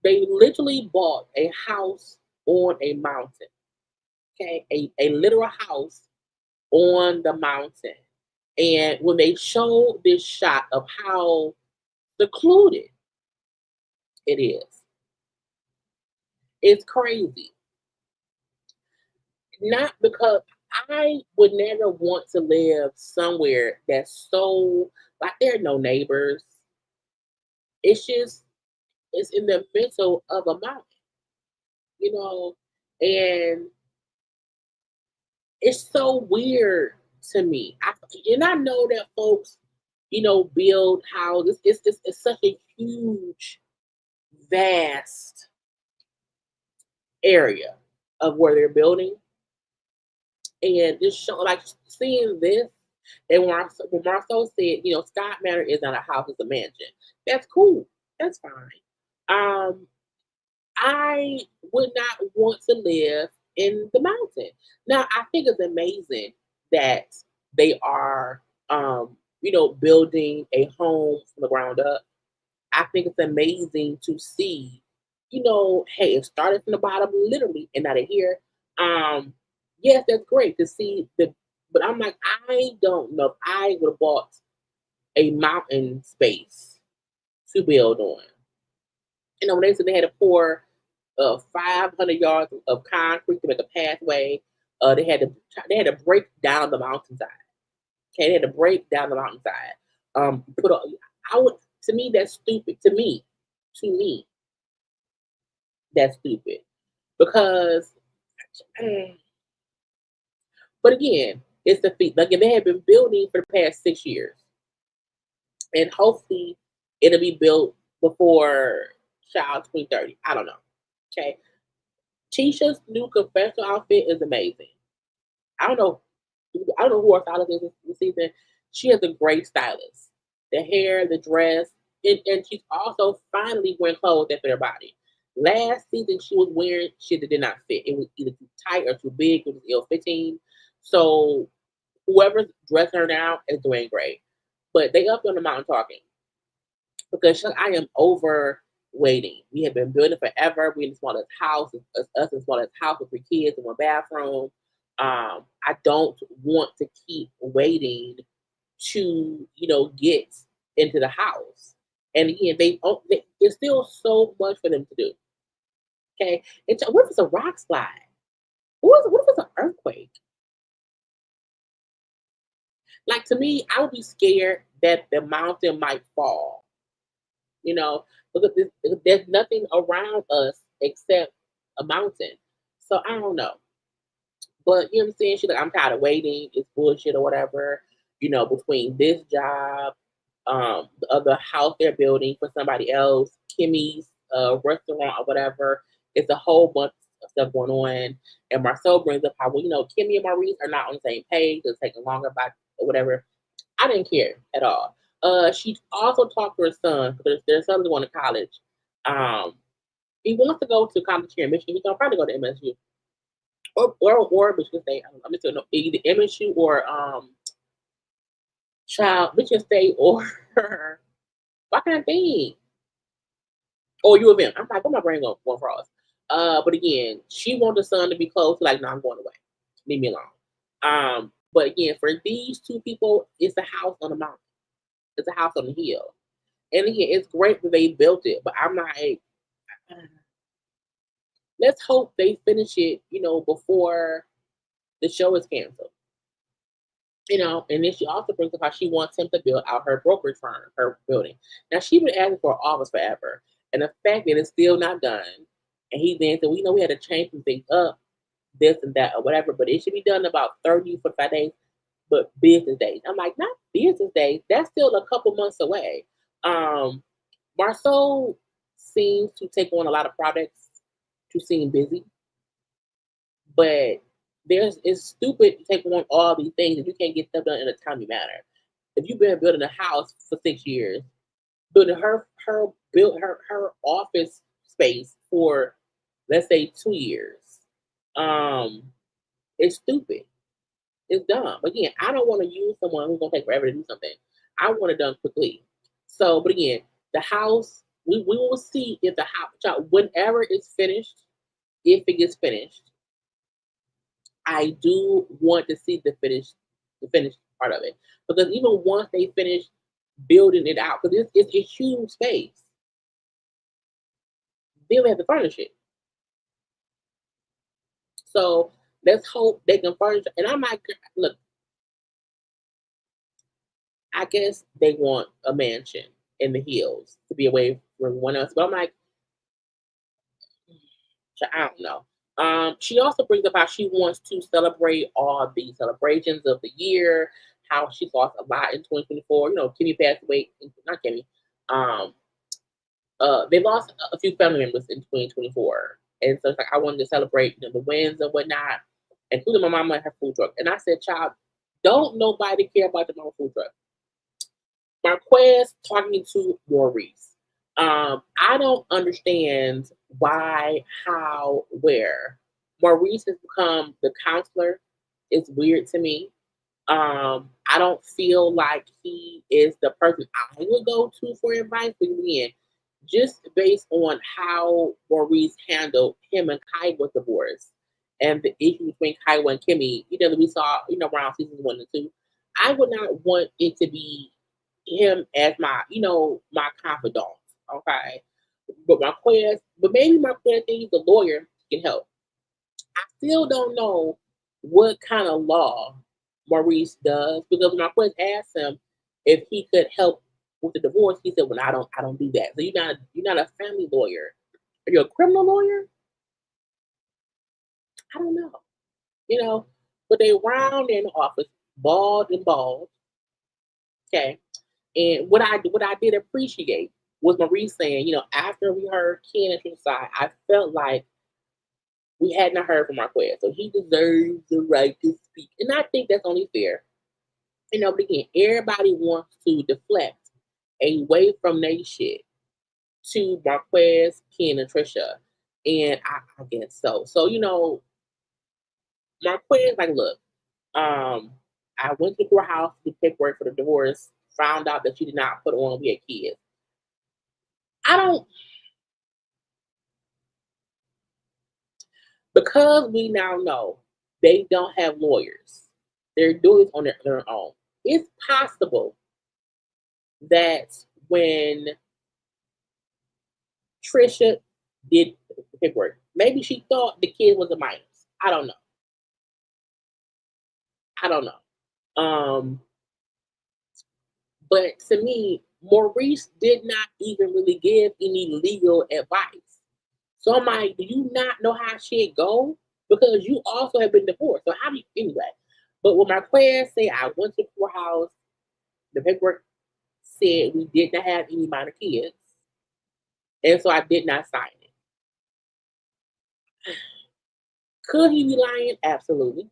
they literally bought a house on a mountain. Okay, a literal house on the mountain. And when they showed this shot of how secluded it is, it's crazy. Not because I would never want to live somewhere that's so like there are no neighbors. It's just it's in the middle of a mountain, you know, and it's so weird to me. I know that folks, build houses. It's such a huge, vast area of where they're building, and this show like seeing this. And when Marceau said, Scott Manor is not a house, it's a mansion. That's cool. That's fine. Um, I would not want to live in the mountain. Now, I think it's amazing that they are, building a home from the ground up. I think it's amazing to see, hey, it started from the bottom, literally, and now they're here. Um, yes, that's great to see but I'm like, I don't know if I would have bought a mountain space to build on. When they said they had to pour 500 yards of concrete to make a pathway. They had to break down the mountainside. Okay, they had to break down the mountainside. Put on. I would to me that's stupid. To me, that's stupid because. But again, it's the feet. Like they have been building for the past 6 years, and hopefully it'll be built before child 2030. I don't know. Okay, Tisha's new confessional outfit is amazing. I don't know. I don't know who her stylist is this season. She has a great stylist. The hair, the dress, and she's also finally wearing clothes that fit her body. Last season, she was wearing shit that did not fit. It was either too tight or too big. It was ill fitting. So whoever's dressing her now is doing great. But they up on the mountain talking because I am over waiting. We have been building forever. We in the smallest house, us in the smallest house with 3 kids in 1 bathroom. I don't want to keep waiting to, get into the house. And again, there's still so much for them to do. Okay. What if it's a rock slide? What if it's an earthquake? Like, to me, I would be scared that the mountain might fall, because there's nothing around us except a mountain. So I don't know. But you know what I'm saying? She's like, I'm tired of waiting. It's bullshit or whatever. Between this job, the other house they're building for somebody else, Kimmy's restaurant or whatever. It's a whole bunch of stuff going on. And Marsau brings up how, Kimmy and Maurice are not on the same page. It's taking longer by or whatever. I didn't care at all. She also talked to her son because their son's going to college. He wants to go to college here in Michigan. He's gonna probably go to MSU or Michigan State. I'm just gonna either MSU or Michigan State or what kind of thing? Or U of M. I'm like, what my brain going cross? But again, she wants the son to be close. Like, no, I'm going away. Leave me alone. But again, for these two people, it's a house on a mountain. It's a house on the hill. And again, it's great that they built it, but I'm like, let's hope they finish it, before the show is canceled. And then she also brings up how she wants him to build out her brokerage firm, her building. Now, she's been asking for an office forever. And the fact that it's still not done, and he then said, well, we had to change some things up, this and that or whatever, but it should be done in about 30, 45 days, but business days. I'm like, not business days. That's still a couple months away. Marsau seems to take on a lot of projects to seem busy, but it's stupid to take on all these things if you can't get stuff done in a timely manner. If you've been building a house for 6 years, building her office space for, let's say, 2 years, it's stupid. It's dumb. Again, I don't want to use someone who's gonna take forever to do something. I want it done quickly. So, but again, the house, we will see if the house, whenever it's finished, if it gets finished, I do want to see the finished part of it. Because even once they finish building it out, because it's a huge space, then we have to furnish it. So let's hope they can furnish it. And I might look, I guess they want a mansion in the hills to be away from everyone else. But I'm like, I don't know. She also brings up how she wants to celebrate all the celebrations of the year, how she's lost a lot in 2024. Kimmy passed away, not Kimmy. They lost a few family members in 2024. And so it's like, I wanted to celebrate, the wins and whatnot, including my mama and her food truck. And I said, child, don't nobody care about the mama food truck. Marquez talking to Maurice. I don't understand why, how, where. Maurice has become the counselor. It's weird to me. I don't feel like he is the person I would go to for advice. But again, just based on how Maurice handled him and Kaiwa's divorce and the issue between Kaiwa and Kimmy, that we saw, around seasons 1 and 2, I would not want it to be him as my confidant. Okay. But maybe Marquez thinks the lawyer can help. I still don't know what kind of law Maurice does, because Marquez asked him if he could help with the divorce. He said, well, I don't do that. So you're not a family lawyer. Are you a criminal lawyer? I don't know. But they round in the office, bald and bald. Okay. And what I did appreciate was Maurice saying, after we heard Ken and Tisha's side, I felt like we hadn't heard from Marquez, so he deserves the right to speak. And I think that's only fair. But again, everybody wants to deflect away from their shit to Marquez, Ken, and Trisha. And I guess so. So, Marquez, like, look, I went to the courthouse to do paperwork for the divorce, found out that she did not put on we had kids. I don't, because we now know they don't have lawyers. They're doing it on their own. It's possible that when Trisha did the paperwork, maybe she thought the kid was a minor. I don't know. I don't know. But to me, Maurice did not even really give any legal advice. So I'm like, do you not know how shit go? Because you also have been divorced. So how do you anyway? But when Marquez said I went to the courthouse, the paperwork said we did not have any minor kids. And so I did not sign it. Could he be lying? Absolutely.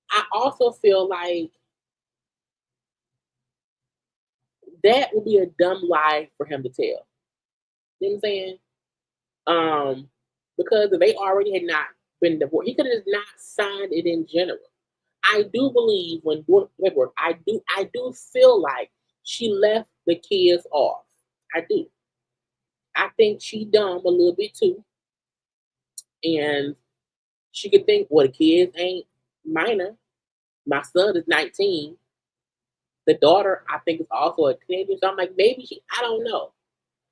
I also feel like that would be a dumb lie for him to tell. You know what I'm saying? Because if they already had not been divorced, he could have not signed it in general. I do believe when doing paperwork, I do feel like she left the kids off. I do. I think she dumb a little bit too, and she could think, well, the kids ain't minor. My son is 19. The daughter, I think, is also a teenager. So I'm like, maybe I don't know.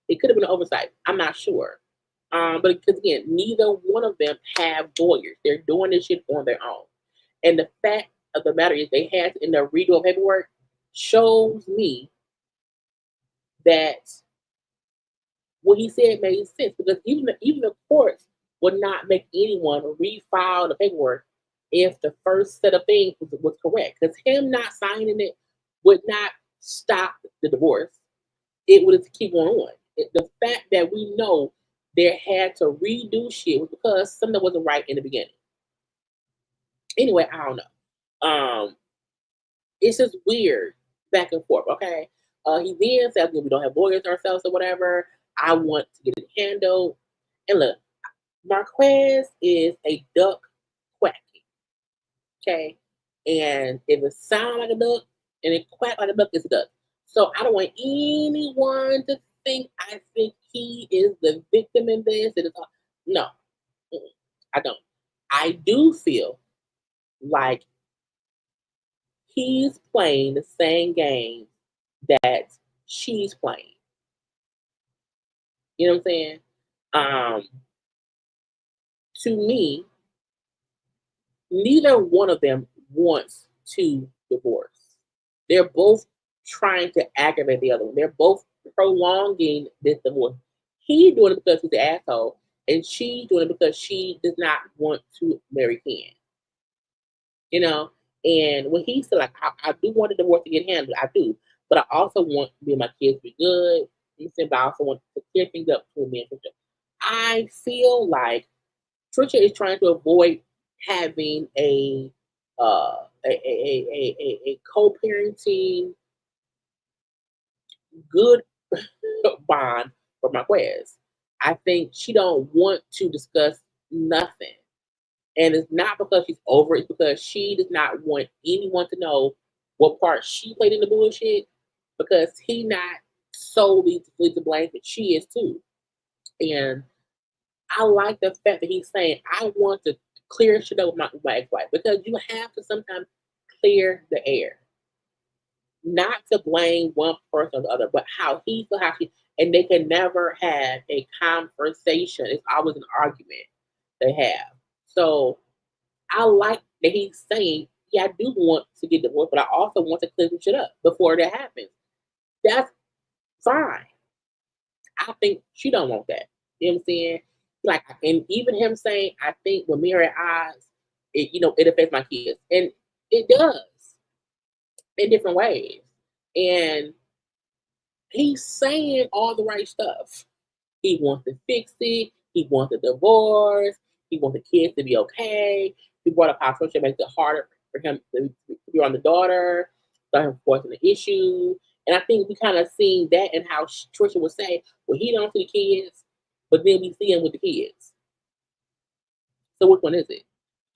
It could have been an oversight. I'm not sure. But because again, neither one of them have lawyers. They're doing this shit on their own. And the fact of the matter is they had in their redo of paperwork shows me that what he said made sense. Because even the courts would not make anyone refile the paperwork if the first set of things was correct. Because him not signing it would not stop the divorce. It would just keep on. The fact that we know they had to redo shit was because something wasn't right in the beginning. Anyway, I don't know. It's just weird back and forth. Okay. He then said, we don't have lawyers ourselves or whatever. I want to get it handled. And look, Marquez is a duck quacky. Okay. And if it sounds like a duck and it quack like a duck, it's a duck. So I don't want anyone to I think he is the victim in this. No, I don't. I do feel like he's playing the same game that she's playing. You know what I'm saying? Um, to me, neither one of them wants to divorce. They're both trying to aggravate the other one. They're both prolonging this divorce. He doing it because he's an asshole, and she doing it because she does not want to marry Ken. You know, and when he said like, I do want the divorce to get handled, I do, but I also want me and my kids to be good. He said, but I also want to clear things up between me and Trisha. I feel like Trisha is trying to avoid having a co-parenting good bond for Marquez. I think she don't want to discuss nothing. And it's not because she's over it, it's because she does not want anyone to know what part she played in the bullshit because he not solely to blame, but she is too. And I like the fact that he's saying, I want to clear shit up with my ex-wife because you have to sometimes clear the air. Not to blame one person or the other, but how he feels, how she, and they can never have a conversation. It's always an argument they have. So I like that he's saying, yeah, I do want to get divorced, but I also want to clear some shit up before that happens. That's fine. I think she don't want that. You know what I'm saying? Like, and even him saying, I think with mirror eyes, it affects my kids. And it does in different ways. And he's saying all the right stuff. He wants to fix it. He wants a divorce. He wants the kids to be okay. He brought up how social makes it harder for him to be on the daughter, start him forcing the issue. And I think we kind of seen that and how Trisha would say, well, he don't see the kids, but then we see him with the kids. So which one is it?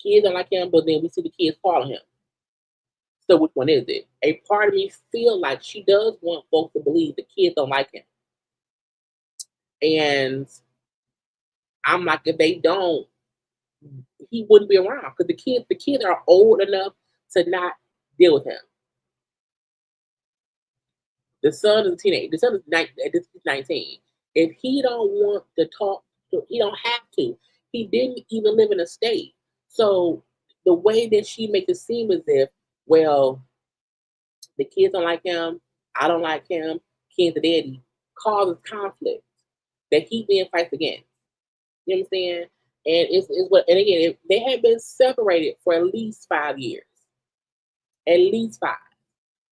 Kids don't like him, but then we see the kids calling him. So which one is it? A part of me feel like she does want folks to believe the kids don't like him. And I'm like, if they don't, he wouldn't be around because the kids are old enough to not deal with him. The son is a teenager. The son is 19. If he don't want to talk, he don't have to. He didn't even live in a state. So the way that she makes it seem as if, well, the kids don't like him, I don't like him, Ken's the daddy, causes conflict that he then fights against. You know what I'm saying? And it's what, and again, they had been separated for at least 5 years. At least 5.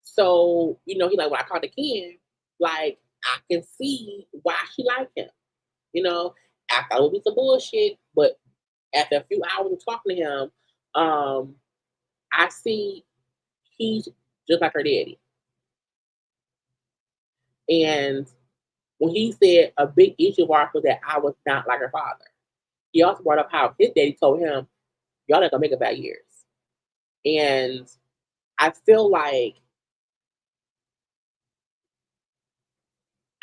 So, he like, when I called the Ken, like, I can see why she liked him. I thought it would be some bullshit, but after a few hours of talking to him, I see he's just like her daddy. And when he said a big issue of ours was that I was not like her father, he also brought up how his daddy told him, y'all not gonna make it 5 years. And I feel like,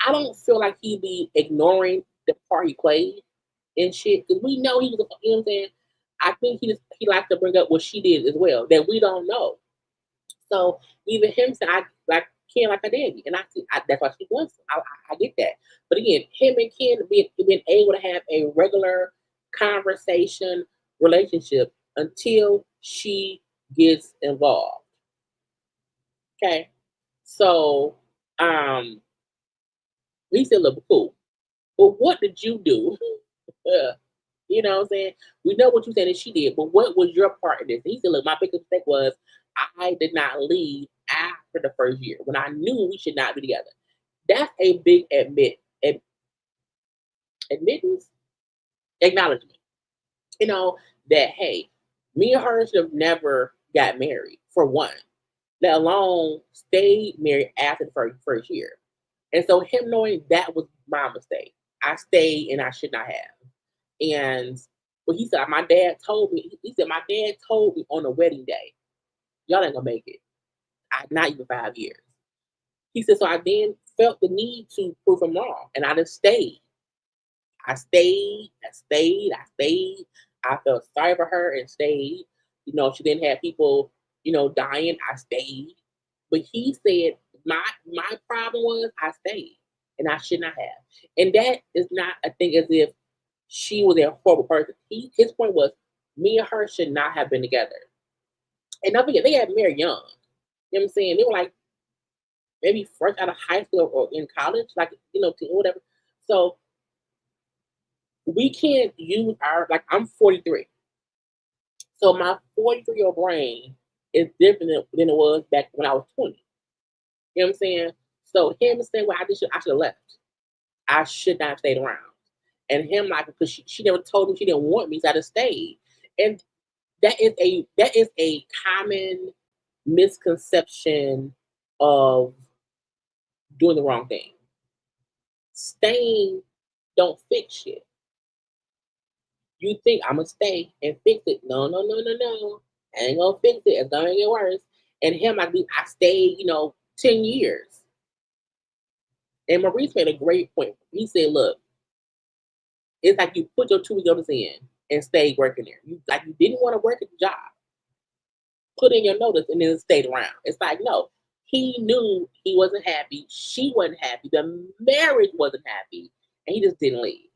I don't feel like he'd be ignoring the part he played and shit, because we know he was, you know what I'm saying? I think he likes to bring up what she did as well that we don't know. So even him saying, I like Ken like a daddy, and that's why she wants. I get that, but again, him and Ken being able to have a regular conversation relationship until she gets involved. Okay, so he said, "Look, cool, but what did you do?" You know what I'm saying? We know what you said that she did, but what was your part in this? And he said, look, my biggest mistake was I did not leave after the first year when I knew we should not be together. That's a big admittance, acknowledgement. That hey, me and her should have never got married for one, let alone stayed married after the first year. And so him knowing that was my mistake. I stayed and I should not have. And he said, my dad told me, my dad told me on the wedding day, y'all ain't gonna make it. Not even 5 years. He said, so I then felt the need to prove him wrong. And I just stayed. I stayed. I felt sorry for her and stayed. She didn't have people, dying. I stayed. But he said, my problem was I stayed. And I should not have. And that is not a thing as if she was a horrible person. His point was, me and her should not have been together. And don't forget, they got married young. You know what I'm saying? They were like maybe fresh out of high school or in college, like, whatever. So we can't use I'm 43. So my 43-year-old brain is different than it was back when I was 20. You know what I'm saying? So him saying, well, I should have left. I should not have stayed around. And him like, because she never told me she didn't want me, so I just stayed. And that is a common misconception of doing the wrong thing. Staying don't fix shit. You think I'm gonna stay and fix it? No. I ain't gonna fix it. It's gonna get worse. And him, I stayed, 10 years. And Maurice made a great point. He said, "Look, it's like you put your 2 weeks notice in and stayed working there. You didn't want to work at the job, put in your notice, and then stayed around. It's like no." He knew he wasn't happy. She wasn't happy. The marriage wasn't happy. And he just didn't leave.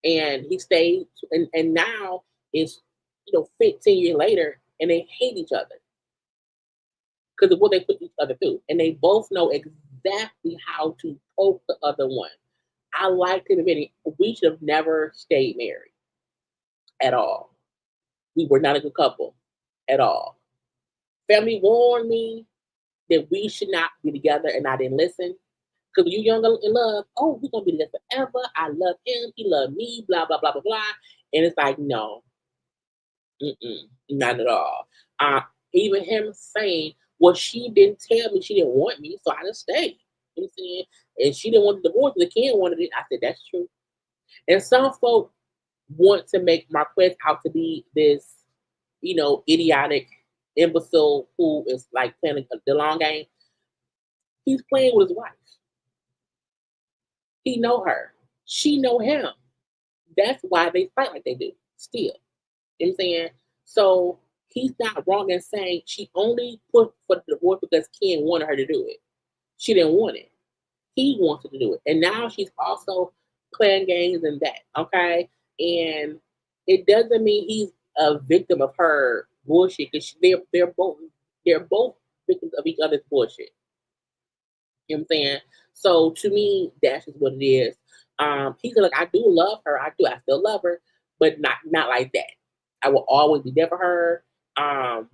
And he stayed. And now it's, 15 years later, and they hate each other. Because of what they put each other through. And they both know exactly how to poke the other one. I like him admitting we should have never stayed married. At all. We were not a good couple. At all. Family warned me that we should not be together, and I didn't listen. Because when you're young in love, oh, we're going to be together forever. I love him. He loved me, blah, blah, blah, blah, blah. And it's like, no. Not at all. Even him saying, well, she didn't tell me she didn't want me, so I just stayed. You know what I'm saying? And she didn't want the divorce, the Ken wanted it. I said, that's true. And some folk want to make Marquez out to be this idiotic imbecile who is like playing the long game. He's playing with his wife. He know her. She know him. That's why they fight like they do. Still, you know what I'm saying? So he's not wrong in saying she only put for the divorce because Ken wanted her to do it. She didn't want it. He wanted to do it, and now she's also playing games and that. Okay, and it doesn't mean he's a victim of her bullshit because they're both victims of each other's bullshit. You know what I'm saying? So to me, that's just what it is. He said, like, I do love her. I do. I still love her, but not like that. I will always be there for her. Um,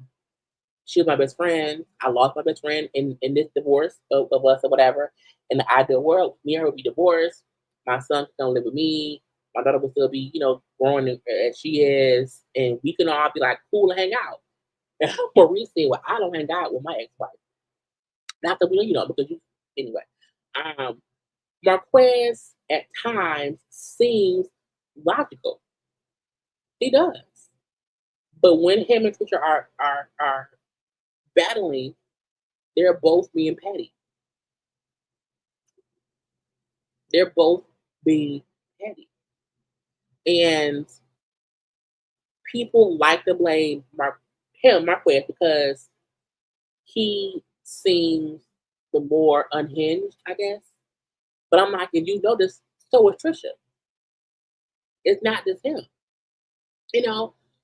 she was my best friend. I lost my best friend in this divorce of us or whatever. In the ideal world, me and her would be divorced. My son can live with me. My daughter would still be, growing as she is, and we can all be like cool and hang out. And Maurice said, "Well, I don't hang out with my ex-wife. Not that we, because you anyway." Um, Marquez at times seems logical. He does. But when him and Tisha are battling, they're both being petty. They're both being petty. And people like to blame Marquez, because he seems the more unhinged, I guess. But I'm like, if you notice, so is Trisha. It's not just him.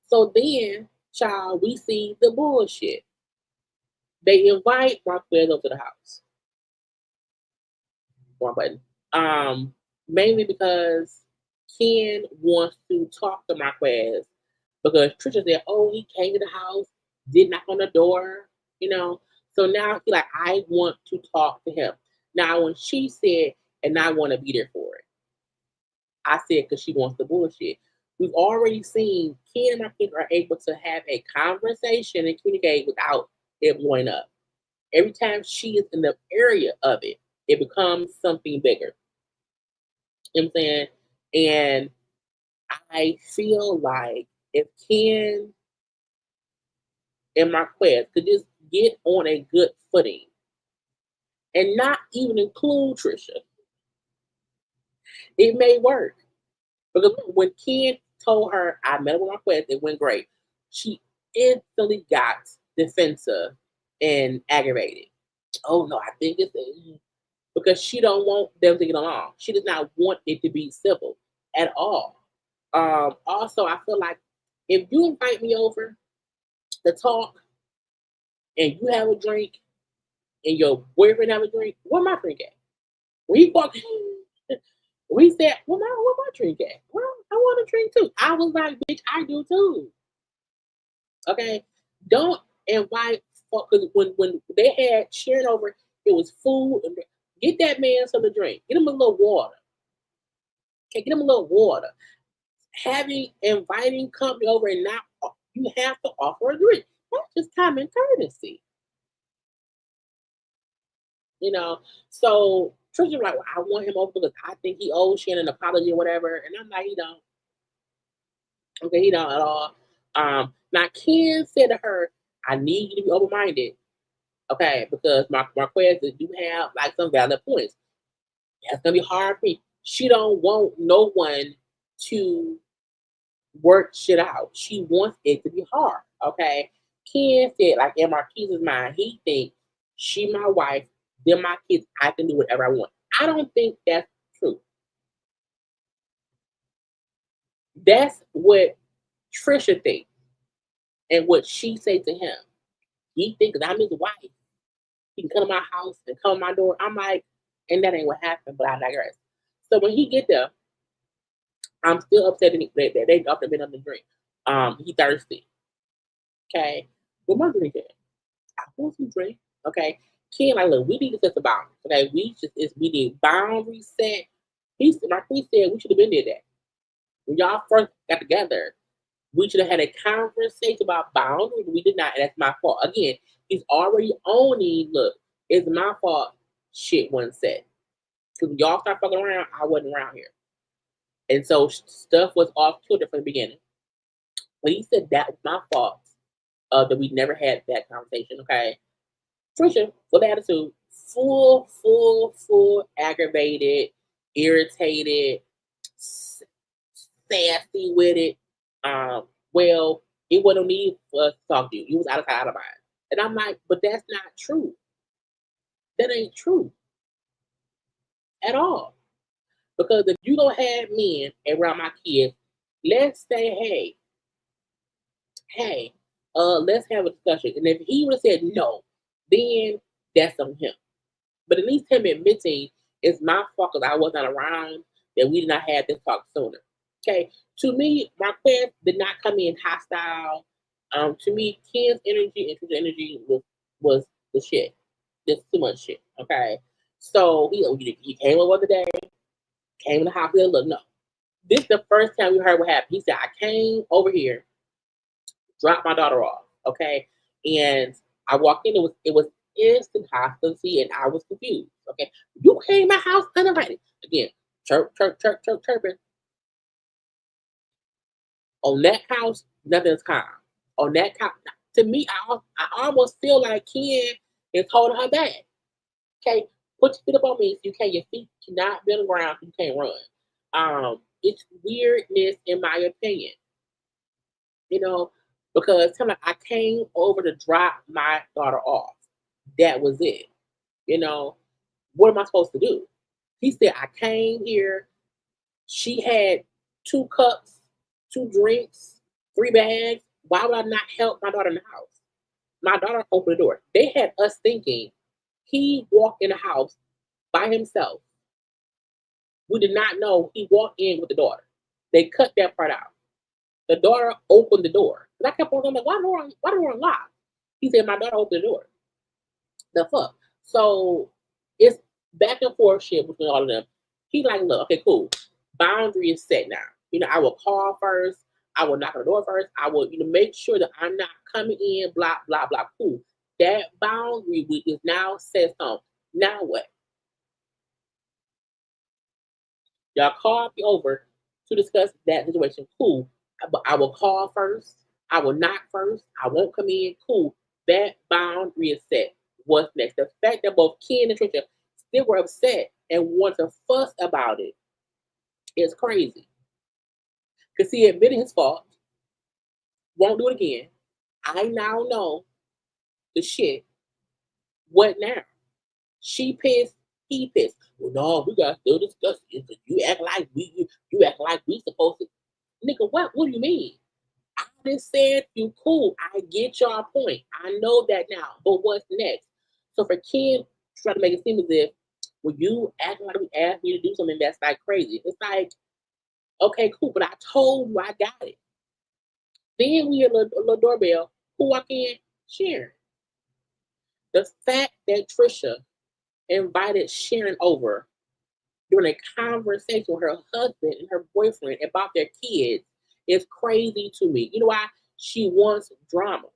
So then, child, we see the bullshit. They invite Marquez over to the house. Wrong button. Mainly because Ken wants to talk to Marquez because Trisha said, "Oh, he came to the house, did knock on the door, you know." So now he like, I want to talk to him. Now, when she said, "And I want to be there for it," I said, because she wants the bullshit. We've already seen Ken and Marquez are able to have a conversation and communicate without it blowing up. Every time she is in the area of it, it becomes something bigger. You know what I'm saying? And I feel like if Ken and Marquez could just get on a good footing and not even include Trisha, it may work. Because when Ken told her, "I met with Marquez, it went great," she instantly got defensive and aggravated. "Oh no, I think it's because she don't want them to get along. She does not want it to be civil at all." Also, I feel like if you invite me over to talk and you have a drink and your boyfriend have a drink, where my drink at? When he walked, we said, where my drink at? Well, I want a drink too. I was like, bitch, I do too. Okay, don't invite because when they had shared over, it was food. And get that man some to drink. Get him a little water. Okay, get him a little water. Inviting company over and not you have to offer a drink. That's just common courtesy. You know, so Trisha was like, "Well, I want him over because I think he owes Shannon an apology or whatever," and I'm like, "He don't. Okay, he don't at all." Now Ken said to her, "I need you to be open minded, okay, because Marquez do have like some valid points. That's gonna be hard for me. She don't want no one to work shit out. She wants it to be hard, okay." Ken said, like in Marques's mind, he thinks she my wife, they're my kids. I can do whatever I want. I don't think that's true. That's what Trisha thinks and what she said to him. He thinks I'm his wife. He can come to my house and come to my door. I'm like, and that ain't what happened, but I digress. So when he get there, I'm still upset that they offered been on the drink. He thirsty. Okay. What my drink at? I want some drink. Okay. Ken, like, look, we need to set the boundaries. Okay. We need boundaries set. Marquis said we should have been there that. When y'all first got together, we should have had a conversation about boundaries. We did not, and that's my fault. Again, he's already owning, look, it's my fault shit wasn't said. Because when y'all start fucking around, I wasn't around here. And so stuff was off kilter from the beginning. But he said that was my fault. that we never had that conversation. Okay, Trisha, full attitude, full aggravated, irritated, sassy with it. Well, it wasn't need for us to talk to you. You was out of mind. And I'm like, but that's not true. That ain't true at all. Because if you don't have men around my kids, let's say, hey, let's have a discussion. And if he would have said no, then that's on him. But at least him admitting it's my fault because I was not around, that we did not have this talk sooner. Okay. To me, Marquez did not come in hostile. To me, Ken's energy and Trisha's energy was the shit. Just too much shit. Okay. So he came over the day, came in the hospital. Look, no. This is the first time we heard what happened. He said, I came over here, dropped my daughter off. Okay. And I walked in, it was instant hostility, and I was confused. Okay. You came to my house uninvited. Again, chirping. On that house, nothing's calm. On that house, to me, I almost feel like Ken is holding her back. Okay, put your feet up on me so you can't. Your feet cannot be on the ground so you can't run. It's weirdness in my opinion. You know, because I came over to drop my daughter off. That was it. You know, what am I supposed to do? He said, I came here. She had 2 cups, 2 drinks, 3 bags. Why would I not help my daughter in the house? My daughter opened the door. They had us thinking he walked in the house by himself. We did not know he walked in with the daughter. They cut that part out. The daughter opened the door. And I kept on going, why the door unlocked? He said, my daughter opened the door. The fuck? So it's back and forth shit between all of them. He's like, look, okay, cool. Boundary is set now. I will call first. I will knock on the door first. I will, make sure that I'm not coming in, blah, blah, blah. Cool. That boundary is now set on. Now what? Y'all call me over to discuss that situation. Cool. But I will call first. I will knock first. I won't come in. Cool. That boundary is set. What's next? The fact that both Ken and Trisha still were upset and want to fuss about it is crazy. Because he admitted his fault. Won't do it again. I now know the shit. What now? She pissed. He pissed. Well, no, we gotta still discuss it. You act like we supposed to. Nigga, what? What do you mean? I just said you cool. I get your point. I know that now. But what's next? So for Ken try to make it seem as if when you act like we asked you to do something that's like crazy. It's like, okay, cool, but I told you I got it. Then we hear a little doorbell. Who walk in? Sharon. The fact that Trisha invited Sharon over during a conversation with her husband and her boyfriend about their kids is crazy to me. You know why? She wants drama.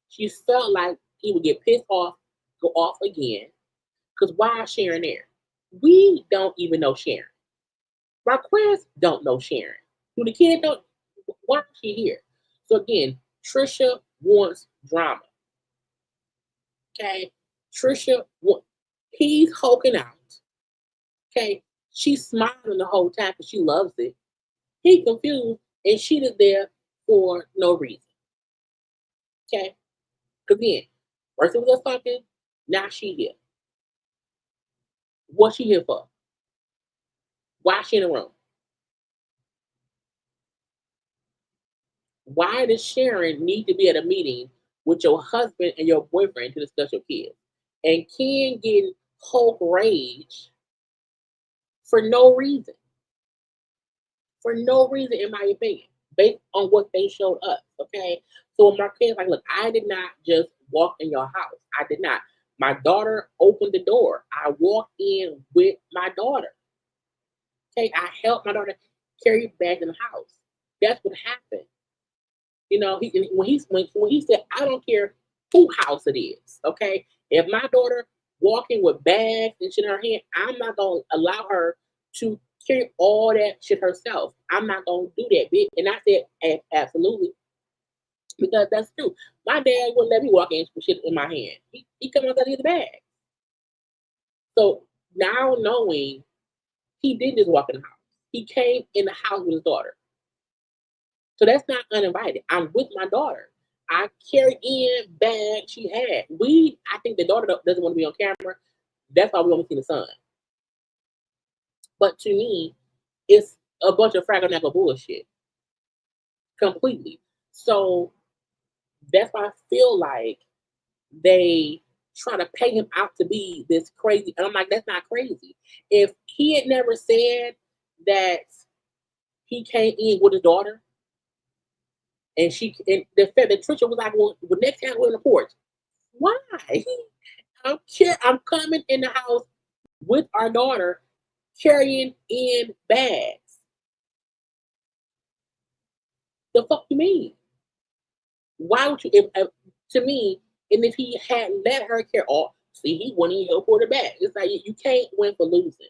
She felt like he would get pissed off, go off again. Because why is Sharon there? We don't even know Sharon. Marquez don't know Sharon. Do the kids don't? Why is she here? So again, Trisha wants drama. Okay? He's hulking out. Okay? She's smiling the whole time because she loves it. He confused, and she is there for no reason. Okay? Because again, first it was us talking, now she here. What's she here for? Why is she in the room? Why does Sharon need to be at a meeting with your husband and your boyfriend to discuss your kids? And Ken getting Hulk rage for no reason. For no reason, in my opinion, based on what they showed us. Okay. So Marquez like, look, I did not just walk in your house. I did not. My daughter opened the door. I walked in with my daughter. Okay. I helped my daughter carry bags in the house. That's what happened. When he said, I don't care who house it is, okay? If my daughter walking with bags and shit in her hand, I'm not gonna allow her to carry all that shit herself. I'm not gonna do that, bitch. And I said, absolutely. Because that's true. My dad wouldn't let me walk in with shit in my hand. He come out of the bag. So now knowing he didn't just walk in the house. He came in the house with his daughter. So that's not uninvited. I'm with my daughter. I carried in bags she had. I think the daughter doesn't want to be on camera. That's why we only see the son. But to me, it's a bunch of fraggle bullshit. Completely. So that's why I feel like they try to pay him out to be this crazy. And I'm like, that's not crazy. If he had never said that he came in with his daughter, and the fact that Trisha was like, well, next time we're on the porch. Why? I'm coming in the house with our daughter carrying in bags. The fuck you mean? Why would you? If to me, and if he hadn't let her carry off, see, he wouldn't even help her the bag. It's like you can't win for losing.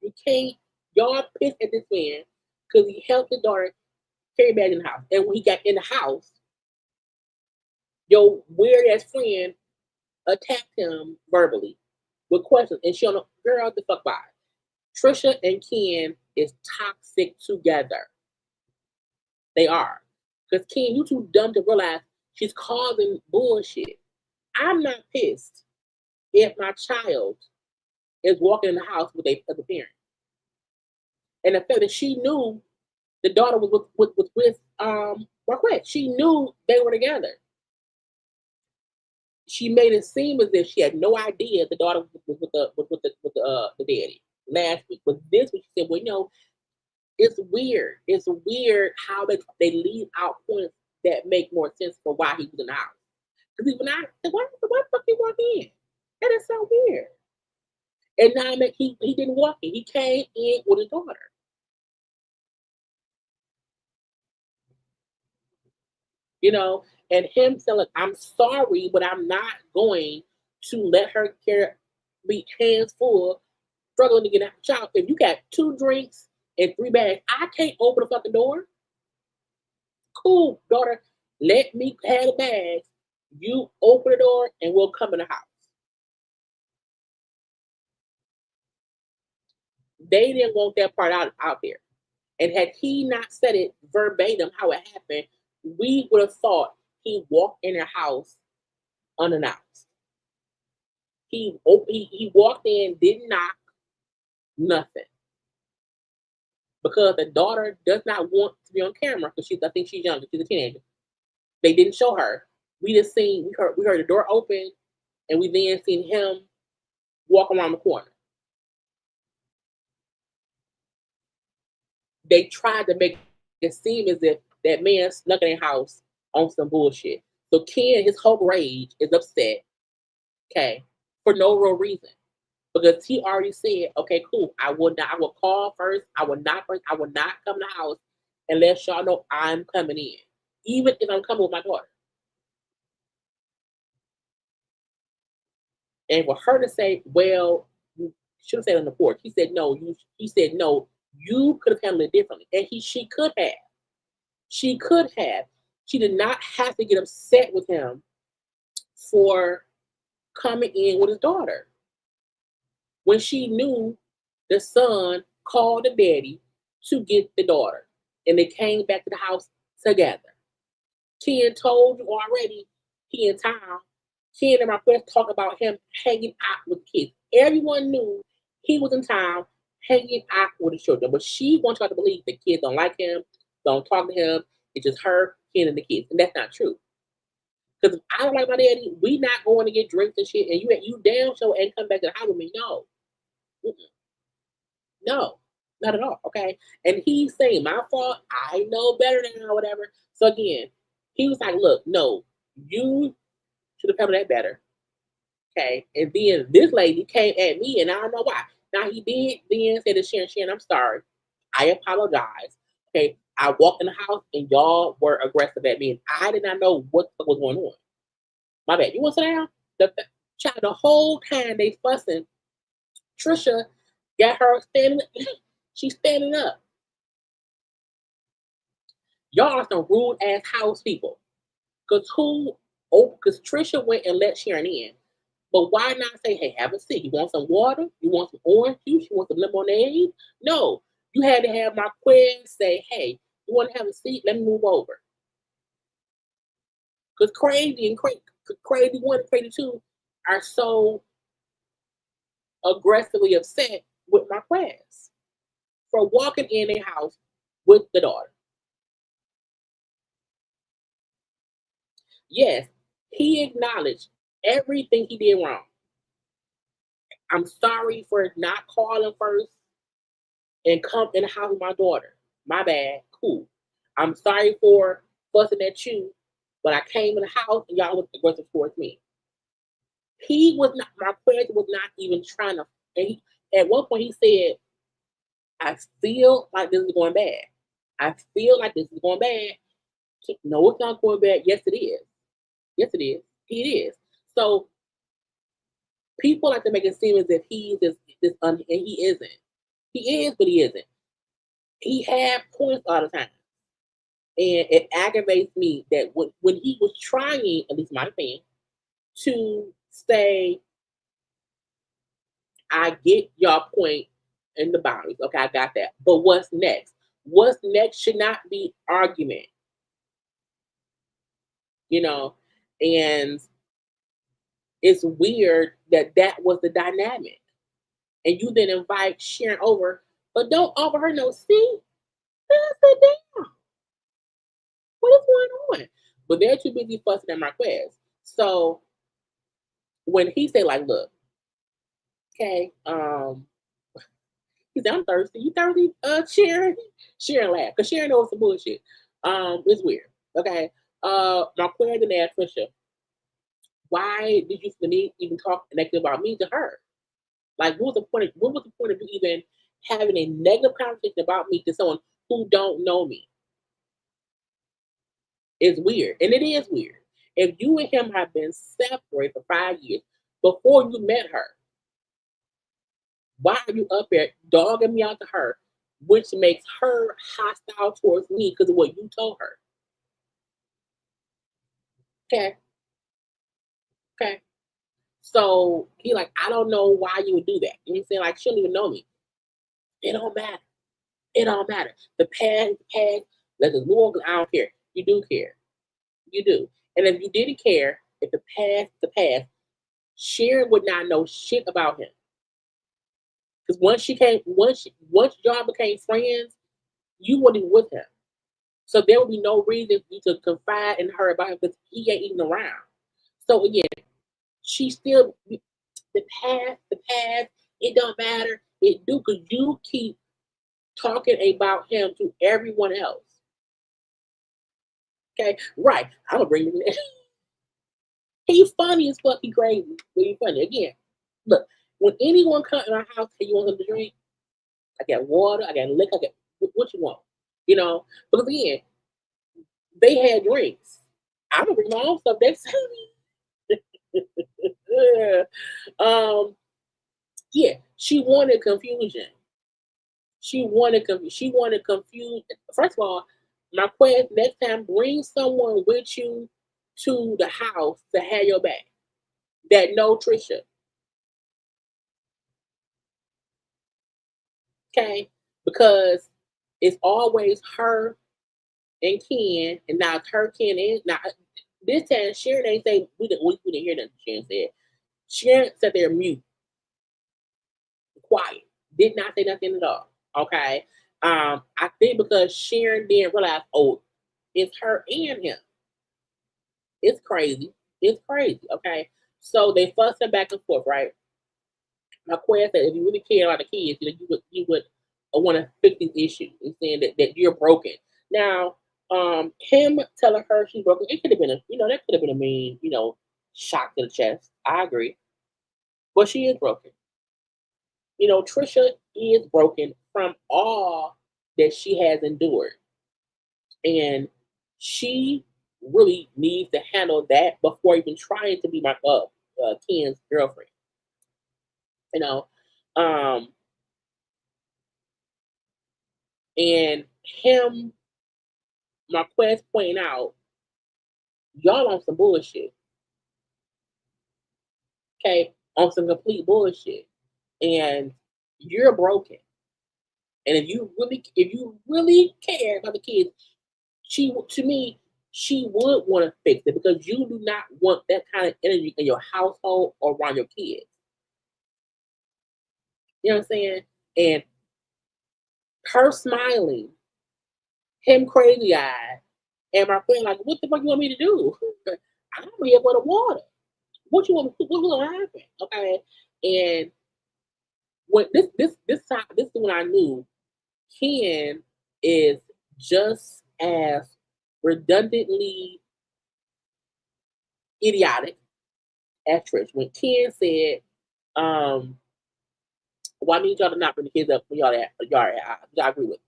You can't. Y'all pissed at this man because he helped the daughter carry bags in the house, and when he got in the house, your weird ass friend attacked him verbally with questions, and she don't know, girl, the fuck by. Trisha and Ken is toxic together. They are. Because Ken, you too dumb to realize she's causing bullshit. I'm not pissed if my child is walking in the house with a parent. And the fact that she knew the daughter was with Marquez. She knew they were together. She made it seem as if she had no idea the daughter was with the daddy last week. But this week she said, well, you know, it's weird. It's weird how they leave out points that make more sense for why he was in the house. Because even I said, why the fuck he walk in? That is so weird. And now he didn't walk in. He came in with his daughter. You know, and him saying, look, I'm sorry, but I'm not going to let her be hands full, struggling to get out of the shop. If you got 2 drinks and 3 bags, I can't open the fucking door. Cool, daughter. Let me have the bags. You open the door and we'll come in the house. They didn't want that part out there. And had he not said it verbatim how it happened, we would have thought he walked in the house unannounced. He walked in, didn't knock, nothing. Because the daughter does not want to be on camera because I think she's younger, she's a teenager. They didn't show her. We heard the door open, and we then seen him walk around the corner. They tried to make it seem as if that man snuck in their house on some bullshit. So Ken, his whole rage is upset, okay, for no real reason. Because he already said, okay, cool, I will call first, I will not come to the house unless y'all know I'm coming in. Even if I'm coming with my daughter. And for her to say, well, you should have said on the porch. He said no, you could have handled it differently. And she could have. She could have. She did not have to get upset with him for coming in with his daughter. When she knew the son called the daddy to get the daughter. And they came back to the house together. Ken told you already, he in town. Ken and Marquez talk about him hanging out with kids. Everyone knew he was in town hanging out with the children. But she wants y'all to believe the kids don't like him, don't talk to him. It's just her, Ken, and the kids. And that's not true. Because if I don't like my daddy, we not going to get drinks and shit, and you damn sure ain't come back to the house with me. No. Mm-mm. No, not at all. Okay. And he's saying, my fault, I know better now, whatever. So again, he was like, look, no, you should have come that better. Okay. And then this lady came at me, and I don't know why. Now he did then say to Sharon, I'm sorry. I apologize. Okay. I walked in the house and y'all were aggressive at me, and I did not know what was going on. My bad. You want to sit down? The whole time they fussing, Trisha got her standing. She's standing up. Y'all are some rude ass house people. Because Trisha went and let Sharon in. But why not say, hey, have a seat? You want some water? You want some orange juice? You want some lemonade? No. You had to have Marquez say, hey, you want to have a seat? Let me move over. Because Crazy and Crazy 1 and Crazy 2 are so aggressively upset with Marquez for walking in their house with the daughter. Yes, he acknowledged everything he did wrong. I'm sorry for not calling first and come in the house with my daughter. My bad. Cool. I'm sorry for fussing at you, but I came in the house and y'all was aggressive towards me. He was not, Marquez was not even trying to, at one point he said, I feel like this is going bad. I feel like this is going bad. No, it's not going bad. Yes, it is. Yes, it is. It is. So people like to make it seem as if he's and he isn't. He is, but he isn't. He had points all the time. And it aggravates me that when he was trying, at least my opinion, to say, I get your point in the boundaries. Okay, I got that. But what's next? What's next should not be argument, you know? And it's weird that that was the dynamic. And you then invite Sharon over, but don't offer her no seat. Sit down. What is going on? But they're too busy fussing at Marquez. So when he said, like, look, okay, he said, I'm thirsty. You thirsty, Sharon? Sharon laughed, because Sharon knows some bullshit. It's weird. Okay. Marquez and asked Trisha, why did you even talk negative about me to her? Like, what was the point of you even having a negative conversation about me to someone who don't know me? It's weird. And it is weird. If you and him have been separated for 5 years before you met her, why are you up there dogging me out to her, which makes her hostile towards me because of what you told her? Okay. Okay. So he like, I don't know why you would do that. You know what I'm saying? Like, she don't even know me. It don't matter. It don't matter. The past is the past. Let us move on because I don't care. You do care. You do. And if you didn't care, if the past is the past, Sharon would not know shit about him. Because once y'all became friends, you weren't even with him. So there would be no reason for you to confide in her about him because he ain't even around. So again, she still the past, it don't matter. It do because you keep talking about him to everyone else. Okay, right. I'm gonna bring him in. He's funny as fuck. He crazy. But he's funny. Again, look, when anyone comes in our house and you want them to drink, I got water, I got liquor, I got what you want. You know, because again, they had drinks. I'm gonna bring my own stuff. They say um, yeah, she wanted confusion. She wanted confusion. First of all, my question next time, bring someone with you to the house to have your back. That know Trisha. Okay? Because it's always her and Ken, and now it's her, Ken, and now this time Sharon ain't say we didn't hear nothing Sharon said. Sharon sat there mute, quiet, did not say nothing at all. Okay. I think because Sharon didn't realize, oh, it's her and him. It's crazy. It's crazy. Okay. So they fussing back and forth, right? Marquez said, if you really care about the kids, you would want to fix these issues and saying that you're broken. Now, him telling her she's broken, it could have been that could have been a mean, shock to the chest. I agree. But she is broken. Trisha is broken from all that she has endured. And she really needs to handle that before even trying to be my Ken's girlfriend. You know, um, and him, Marquez pointing out Y'all on some bullshit. Okay, on some complete bullshit. And you're broken. And if you really care about the kids, to me, she would want to fix it because you do not want that kind of energy in your household or around your kids. You know what I'm saying? And her smiling, him crazy eyed, and my friend like, what the fuck you want me to do? I'm here for the water. What you want to happen? Okay. And when this is when I knew Ken is just as redundantly idiotic as Trish. When Ken said, well, I need y'all to not bring the kids up when y'all agree with.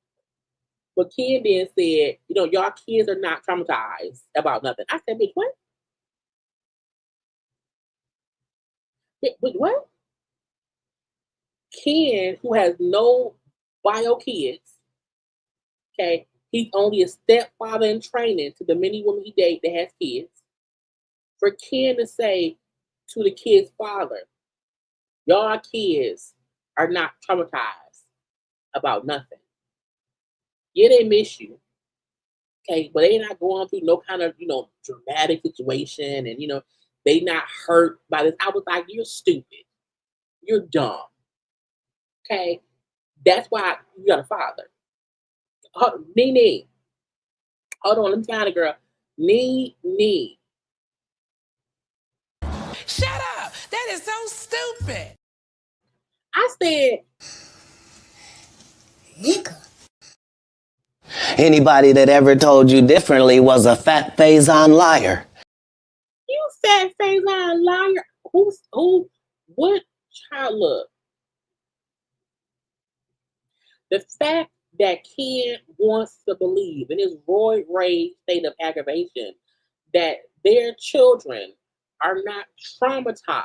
But Ken then said, y'all kids are not traumatized about nothing. I said, bitch, what? Bitch, what? Ken, who has no bio kids, okay, he's only a stepfather in training to the many women he dates that has kids. For Ken to say to the kid's father, y'all kids are not traumatized about nothing. Yeah, they miss you. Okay, but they not going through no kind of, dramatic situation and they not hurt by this. I was like, you're stupid. You're dumb. Okay. That's why you got a father. Nene. Hold on, let me find a girl. Nene. Shut up! That is so stupid. I said, nigga. Anybody that ever told you differently was a fat Faison liar. you fat face on liar. What child look? The fact that Ken wants to believe in his roid rage state of aggravation that their children are not traumatized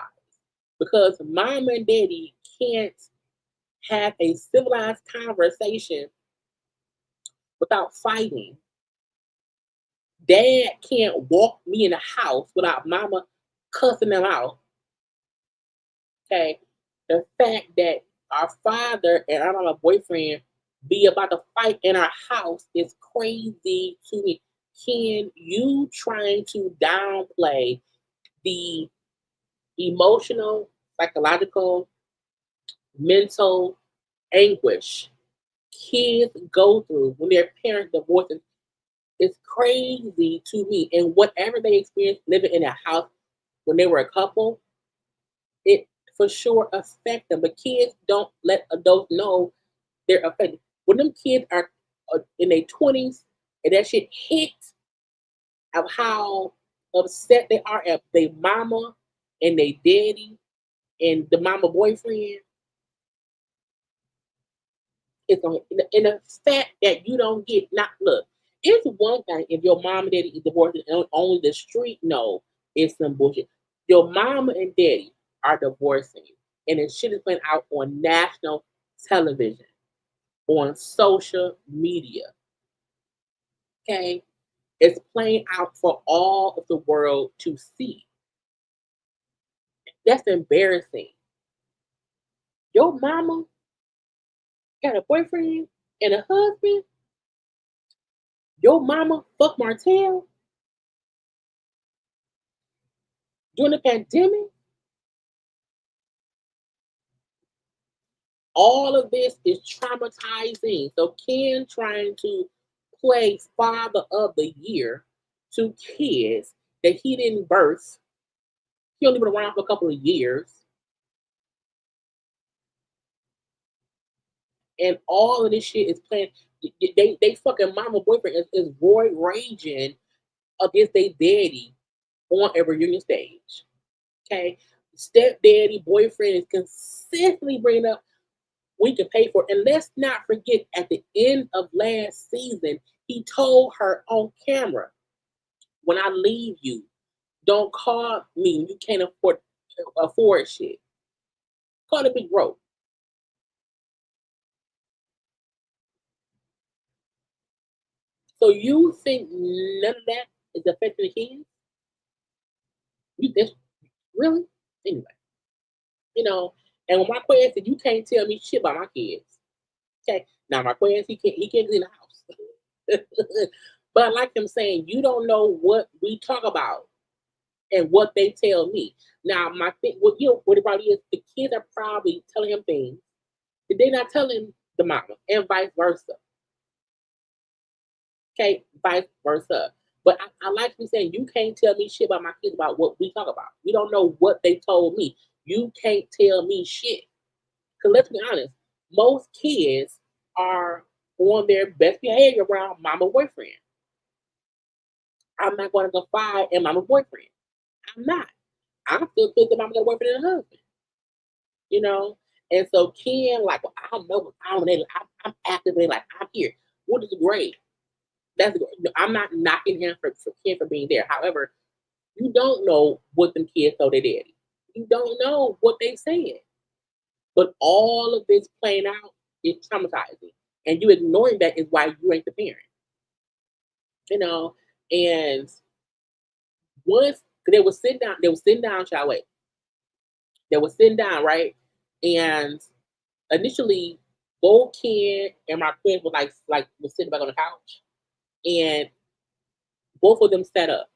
because mom and daddy can't have a civilized conversation without fighting. Dad can't walk me in the house without mama cussing them out. Okay. The fact that our father and our mama boyfriend be about to fight in our house is crazy to me. Can you trying to downplay the emotional, psychological, mental anguish kids go through when their parents divorce? It's crazy to me. And whatever they experienced living in a house when they were a couple, it for sure affect them. But kids don't let adults know they're affected. When them kids are in their 20s and that shit hits of how upset they are at their mama and their daddy and the mama boyfriend, it's on in the fact that you don't get not look. It's one thing if your mom and daddy is divorced and only the street know it's some bullshit. Your mama and daddy are divorcing, and the shit is playing out on national television, on social media. Okay, it's playing out for all of the world to see. That's embarrassing. Your mama got a boyfriend and a husband. Your mama fuck Martell during the pandemic. All of this is traumatizing. So Ken trying to play father of the year to kids that he didn't birth. He only been around for a couple of years. And all of this shit is playing. They fucking mama boyfriend is roid raging against their daddy on a reunion stage. Okay. Stepdaddy boyfriend is consistently bringing up we can pay for it. And let's not forget at the end of last season, he told her on camera, when I leave you, don't call me when you can't afford shit. Call it big broke. So you think none of that is affecting the kids? This really? Anyway, and when Marquez said, you can't tell me shit about my kids. Okay. Now Marquez, he can't get in the house. But I like him saying, you don't know what we talk about and what they tell me. Now, my thing, what it probably is, the kids are probably telling him things that they're not telling the mama, and vice versa. Okay, vice versa. But I like him saying, you can't tell me shit about my kids about what we talk about. You don't know what they told me. You can't tell me shit. Because let's be honest, most kids are on their best behavior around mama boyfriend. I'm not going to confide in mama boyfriend. I'm not. I'm still thinking mama got a boyfriend and a husband. You know? And so Ken, like, well, I know I'm actively like, I'm here. What is great? I'm not knocking him for Ken for being there. However, you don't know what them kids told their daddy. You don't know what they said. But all of this playing out is traumatizing. And you ignoring that is why you ain't the parent. And once they were sitting down, shall wait. They were sitting down, right? And initially, both Ken and Marquez were was sitting back on the couch. And both of them sat up.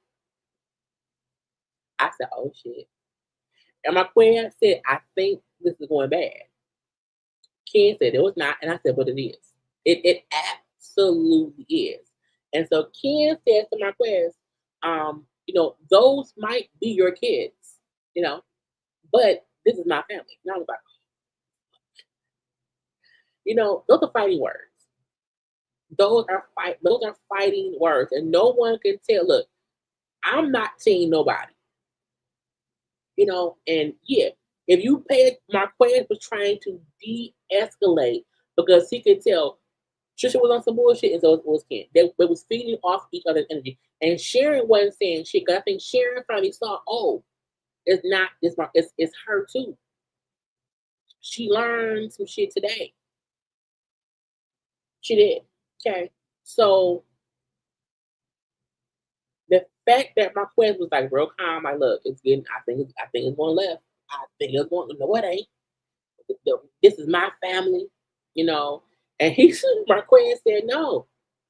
I said, oh shit. And Marquez said, I think this is going bad. Ken said it was not, and I said, but it is. It absolutely is. And so Ken says to Marquez, those might be your kids, but this is my family. Now about, those are fighting words. Those are fighting words, and no one can tell. Look, I'm not seeing nobody. And yeah, if you pay, Marquez was trying to de-escalate because he could tell Trisha was on some bullshit, and so was Ken. They was feeding off each other's energy. And Sharon wasn't saying shit, because I think Sharon finally saw, oh, it's not this, it's her too. She learned some shit today. She did. Okay. So the fact that Marquez was like real calm, like, look, it's getting, I think it's going left. I think it's going, no, it ain't. This is my family, And Marquez said, no,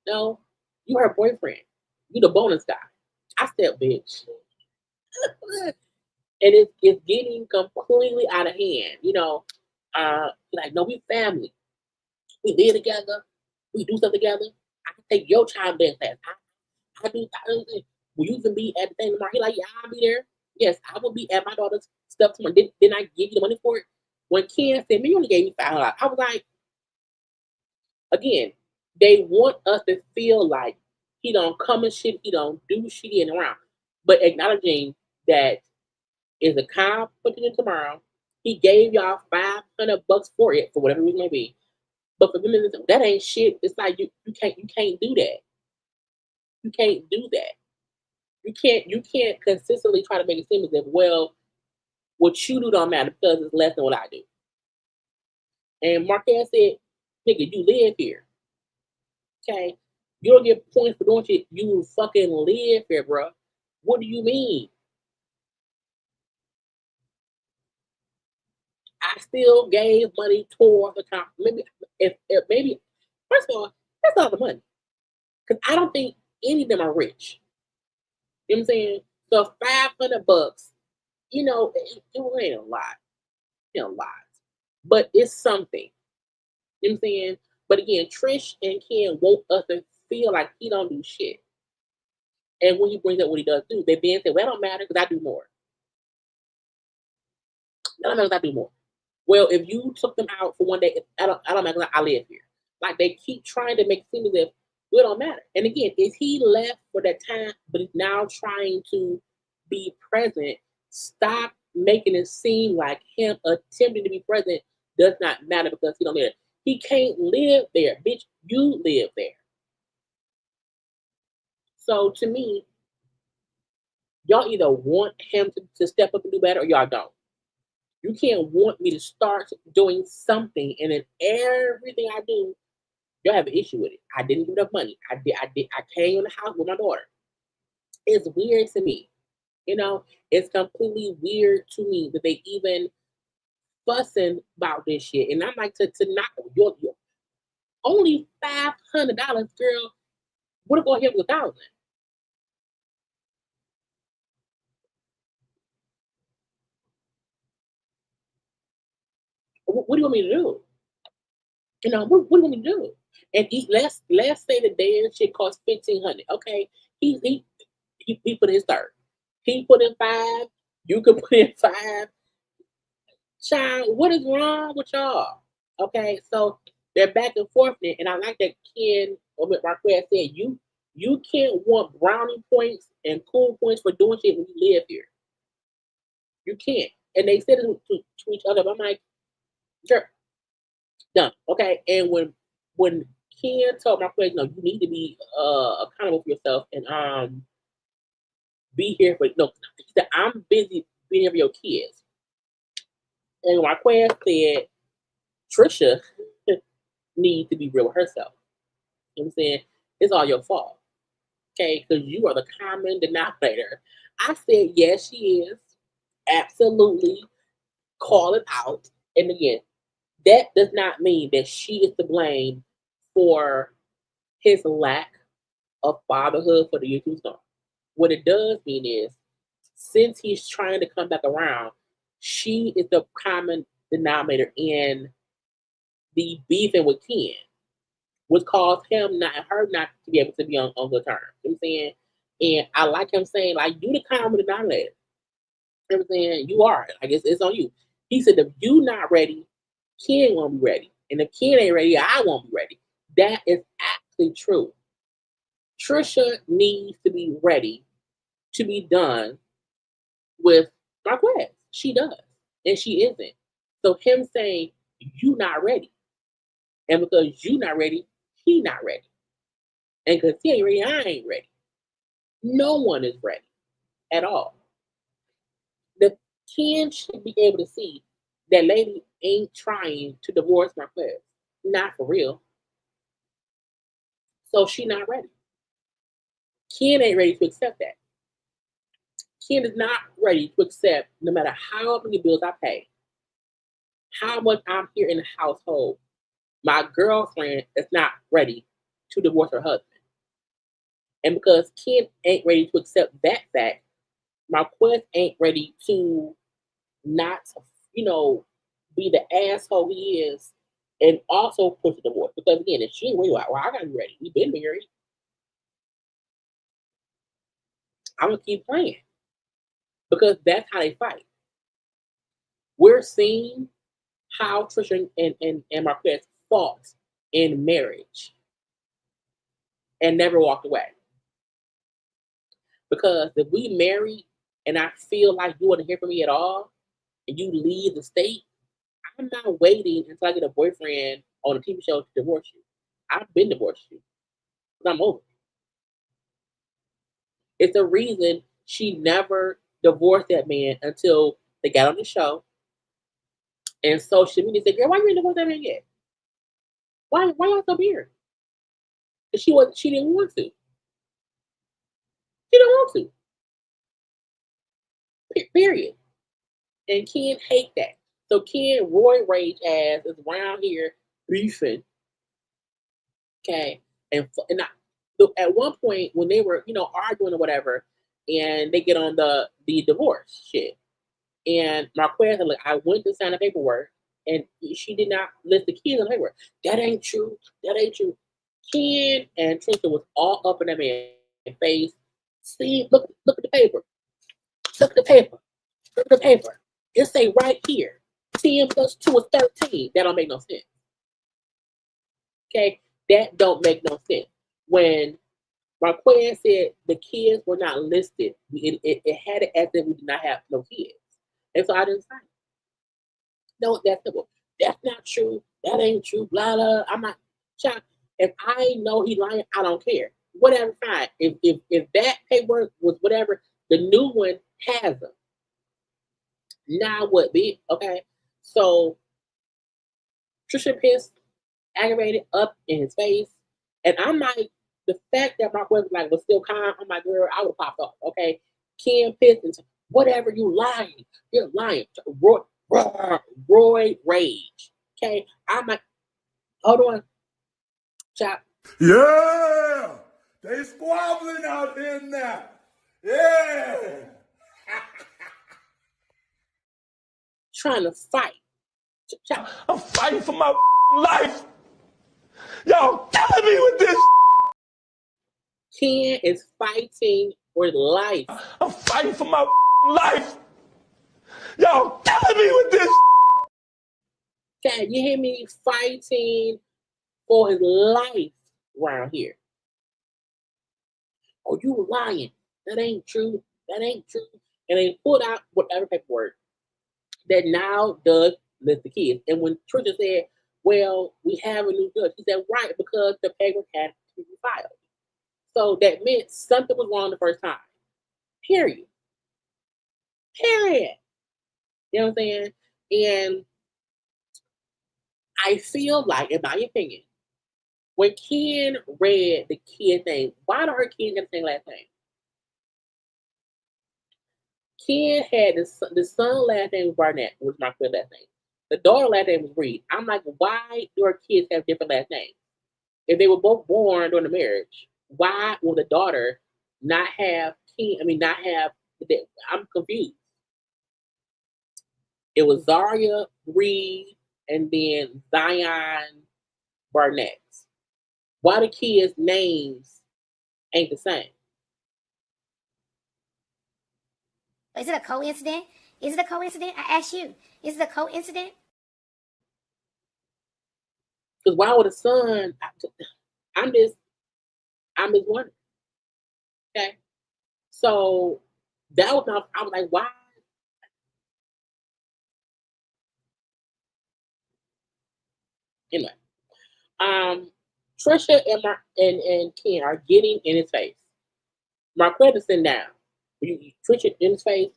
you her boyfriend. You the bonus guy. I said, bitch. And it's getting completely out of hand, like, no, we family. We live together. We do stuff together. I can take your child dance class. I do. Will you even be at the thing tomorrow? He like, yeah, I'll be there. Yes, I will be at my daughter's stuff tomorrow. Didn't I give you the money for it? When Ken said, man, you only gave me $500. I was like, again, they want us to feel like he don't come and shit, he don't do shit in around. But acknowledging that is a competition tomorrow. He gave y'all $500 for it, for whatever it may be. But for them, that ain't shit. It's like you can't do that. You can't do that. You can't consistently try to make it seem as if, well, what you do don't matter because it's less than what I do. And Marquez said, nigga, you live here. Okay? You don't get points for doing shit. You fucking live here, bro. What do you mean? I still gave money towards the comp. Maybe first of all, that's not the money. Because I don't think any of them are rich. You know what I'm saying? So $500, it ain't a lot. It ain't a lot. But it's something. You know what I'm saying? But again, Trish and Ken want us to feel like he don't do shit. And when he brings up what he does do, they then say, well, it don't matter because I do more. That don't matter because I do more. Well, if you took them out for one day, I don't matter because I live here. Like, they keep trying to make it seem as if it don't matter. And again, if he left for that time, but he's now trying to be present, stop making it seem like him attempting to be present does not matter because he don't live there. He can't live there. Bitch, you live there. So to me, y'all either want him to step up and do better or y'all don't. You can't want me to start doing something and then everything I do, y'all have an issue with it. I didn't give enough money. I came in the house with my daughter. It's weird to me. You know, it's completely weird to me that they even fussing about this shit. And I'm like, to not your only $500, girl. What if I hit with 1,000? What do you want me to do? You know, what do you want me to do? And let's say the dance shit costs 1,500. Okay, he he he put in his third. He put in five. You can put in five. Child, what is wrong with y'all? Okay, so they're back and forth there, and I like that Ken or what Marquez said. You can't want brownie points and cool points for doing shit when you live here. You can't. And they said it to each other. But I'm like, sure, done. Okay. And when Ken told Marquez, no, you need to be accountable for yourself and be here for no. He said, I'm busy being here for your kids. And Marquez said, Trisha needs to be real with herself. You know what I'm saying? It's all your fault. Okay, because you are the common denominator. I said, yes, she is. Absolutely. Call it out. And again, that does not mean that she is to blame for his lack of fatherhood for the YouTube star. What it does mean is, since he's trying to come back around, she is the common denominator in the beefing with Ken, which caused him not her not to be able to be on good terms. You know what I'm saying? And I like him saying, like, you the common denominator. You know what I'm saying? You are. I guess it's on you. He said, if you not ready, Ken won't be ready. And if Ken ain't ready, I won't be ready. That is actually true. Trisha needs to be ready to be done with Marquez. She does. And she isn't. So him saying, you not ready. And because you not ready, he not ready. And because he ain't ready, I ain't ready. No one is ready at all. The Ken should be able to see that lady ain't trying to divorce Marquez. Not for real. So she not ready. Ken ain't ready to accept that. Ken is not ready to accept no matter how many bills I pay, how much I'm here in the household. My girlfriend is not ready to divorce her husband. And because Ken ain't ready to accept that fact, Marquez ain't ready to not, you know, be the asshole he is and also push the divorce. Because again, if she ain't ready, well, I gotta be ready. We've been married. I'm gonna keep playing. Because that's how they fight. We're seeing how Trisha and Marquez fought in marriage and never walked away. Because if we marry and I feel like you wouldn't hear from me at all and you leave the state, I'm not waiting until I get a boyfriend on a TV show to divorce you. I've been divorced you. I'm over. It's the reason she never divorced that man until they got on the show. And social media said, girl, why you ain't divorced that man yet? Why y'all so weird? Because she didn't want to. She didn't want to. Period. And Ken hate that. So Ken Roy Rage ass is around here beefing. Okay. At one point when they were, arguing or whatever, and they get on the divorce shit. And Marquez said, look, I went to sign the paperwork and she did not list the kids on the paperwork. That ain't true. That ain't true. Ken and Tristan was all up in that man's face. See, look at the paper. Look at the paper. Look at the paper. It say right here, 10 plus 2 is 13. That don't make no sense. Okay? That don't make no sense. When Marquez said the kids were not listed, it had it as if we did not have no kids. And so I didn't sign it. No, that's simple. That's not true. That ain't true. Blah, blah. I'm not shocked. If I know he's lying, I don't care. Whatever, fine. If that paperwork was whatever, the new one has them. Now what, bitch? Okay. So Trisha pissed, aggravated, up in his face. And I'm like, the fact that Marquez was still calm, I'm like, girl, I would have popped off. Okay. Ken Pistons, whatever, you lying. You're lying. Roy Rage. Okay? I'm like, hold on. Chop. Yeah! They squabbling out there now. Yeah! Trying to fight. Chop. I'm fighting for my life. Y'all killing me with this. Ken is fighting for life. I'm fighting for my life. Y'all killing me with this. Okay, you hear me? Fighting for his life around here. Oh, you lying. That ain't true. That ain't true. And they pulled out whatever paperwork that now does list the kids. And when Trisha said, well, we have a new judge, he said, right, because the paperwork had to be filed. So that meant something was wrong the first time. Period. Period. You know what I'm saying? And I feel like, in my opinion, when Ken read the kid name, why do her kid get the same last name? Ken had the son last name was Barnett, was Marquez last name. The daughter last name was Reed. I'm like, why do her kids have different last names? If they were both born during the marriage, why will the daughter not have Ken? I mean, not have. I'm confused. It was Zaria Reed and then Zion Barnett. Why the kids' names ain't the same? Is it a coincidence? Is it a coincidence? I ask you. Is it a coincidence? Because why would a son? I'm just wondering. Okay, so that was I was like, why? Anyway, Trisha and Ken are getting in his face. Marquez is sitting down. Trisha in his face.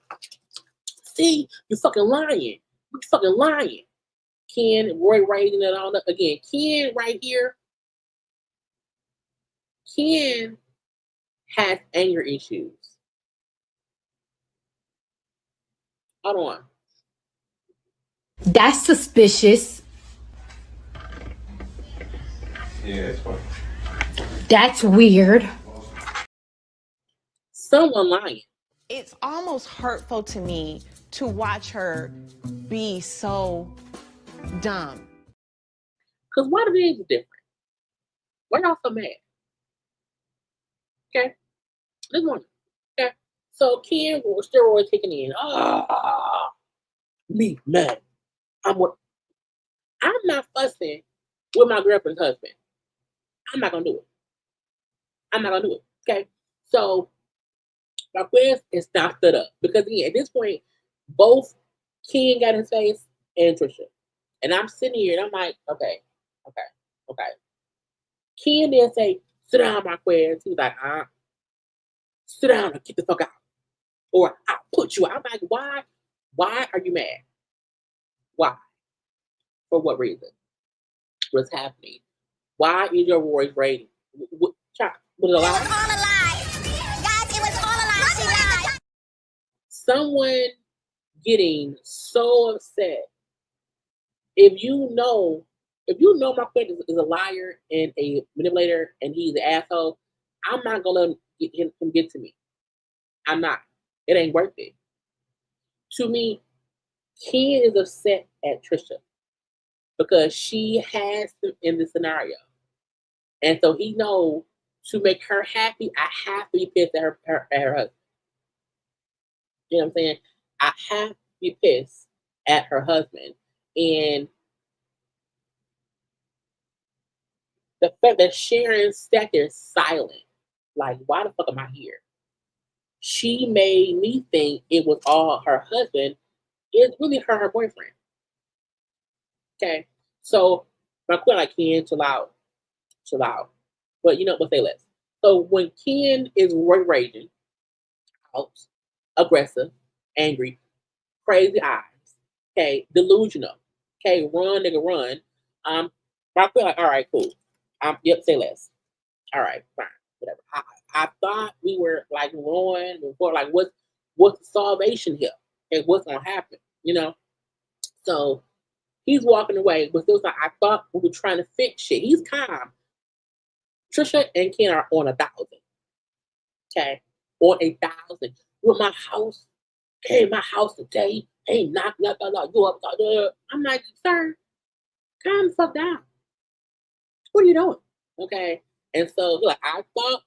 See, you fucking lying. You fucking lying. Ken, Roy raising it all up again. Ken right here. Ken has anger issues. Hold on. That's suspicious. Yeah, it's funny. That's weird. Someone lying. It's almost hurtful to me to watch her be so dumb. Because why the names are different? Why y'all so mad? Okay? This one. Okay? So Ken was steroids kicking in. Me mad. I'm not fussing with my girlfriend's husband. I'm not gonna do it. I'm not gonna do it. Okay? So Marquez is not stood up. Because again, at this point, both Ken got in his face and Trisha. And I'm sitting here and I'm like, okay. Ken didn't say, sit down, Marquez. He was like, sit down and get the fuck out. Or I'll put you out. I'm like, why? Why are you mad? Why? For what reason? What's happening? Why is your voice rating? Was it a lie? It was all a lie. Guys, it was all a lie. She lied. Someone getting so upset. If you know Marquez is a liar and a manipulator and he's an asshole, I'm not gonna let him get to me. I'm not. It ain't worth it. To me, Ken is upset at Trisha because she has him in the scenario. And so he knows to make her happy, I have to be pissed at her husband. You know what I'm saying? I have to be pissed at her husband. And the fact that Sharon sat there silent, like, why the fuck am I here? She made me think it was all her husband. It's really her boyfriend. Okay? So, my queen like, Ken, chill out. But you know what, say less. So when Ken is raging, out, aggressive, angry, crazy eyes, okay, delusional, okay, run, nigga, run. My queen like, all right, cool. Yep, say less. All right, fine, whatever. I thought we were like going before, like what's the salvation here and what's gonna happen, you know? So he's walking away, but still like, I thought we were trying to fix shit. He's calm. Trisha and Ken are on 1,000. Okay? On 1,000. You're at my house. Came my house today. Ain't knock, blah, blah, blah. You up, blah, blah. I'm like, sir, calm the fuck down. What are you doing? Okay? And so, like, I thought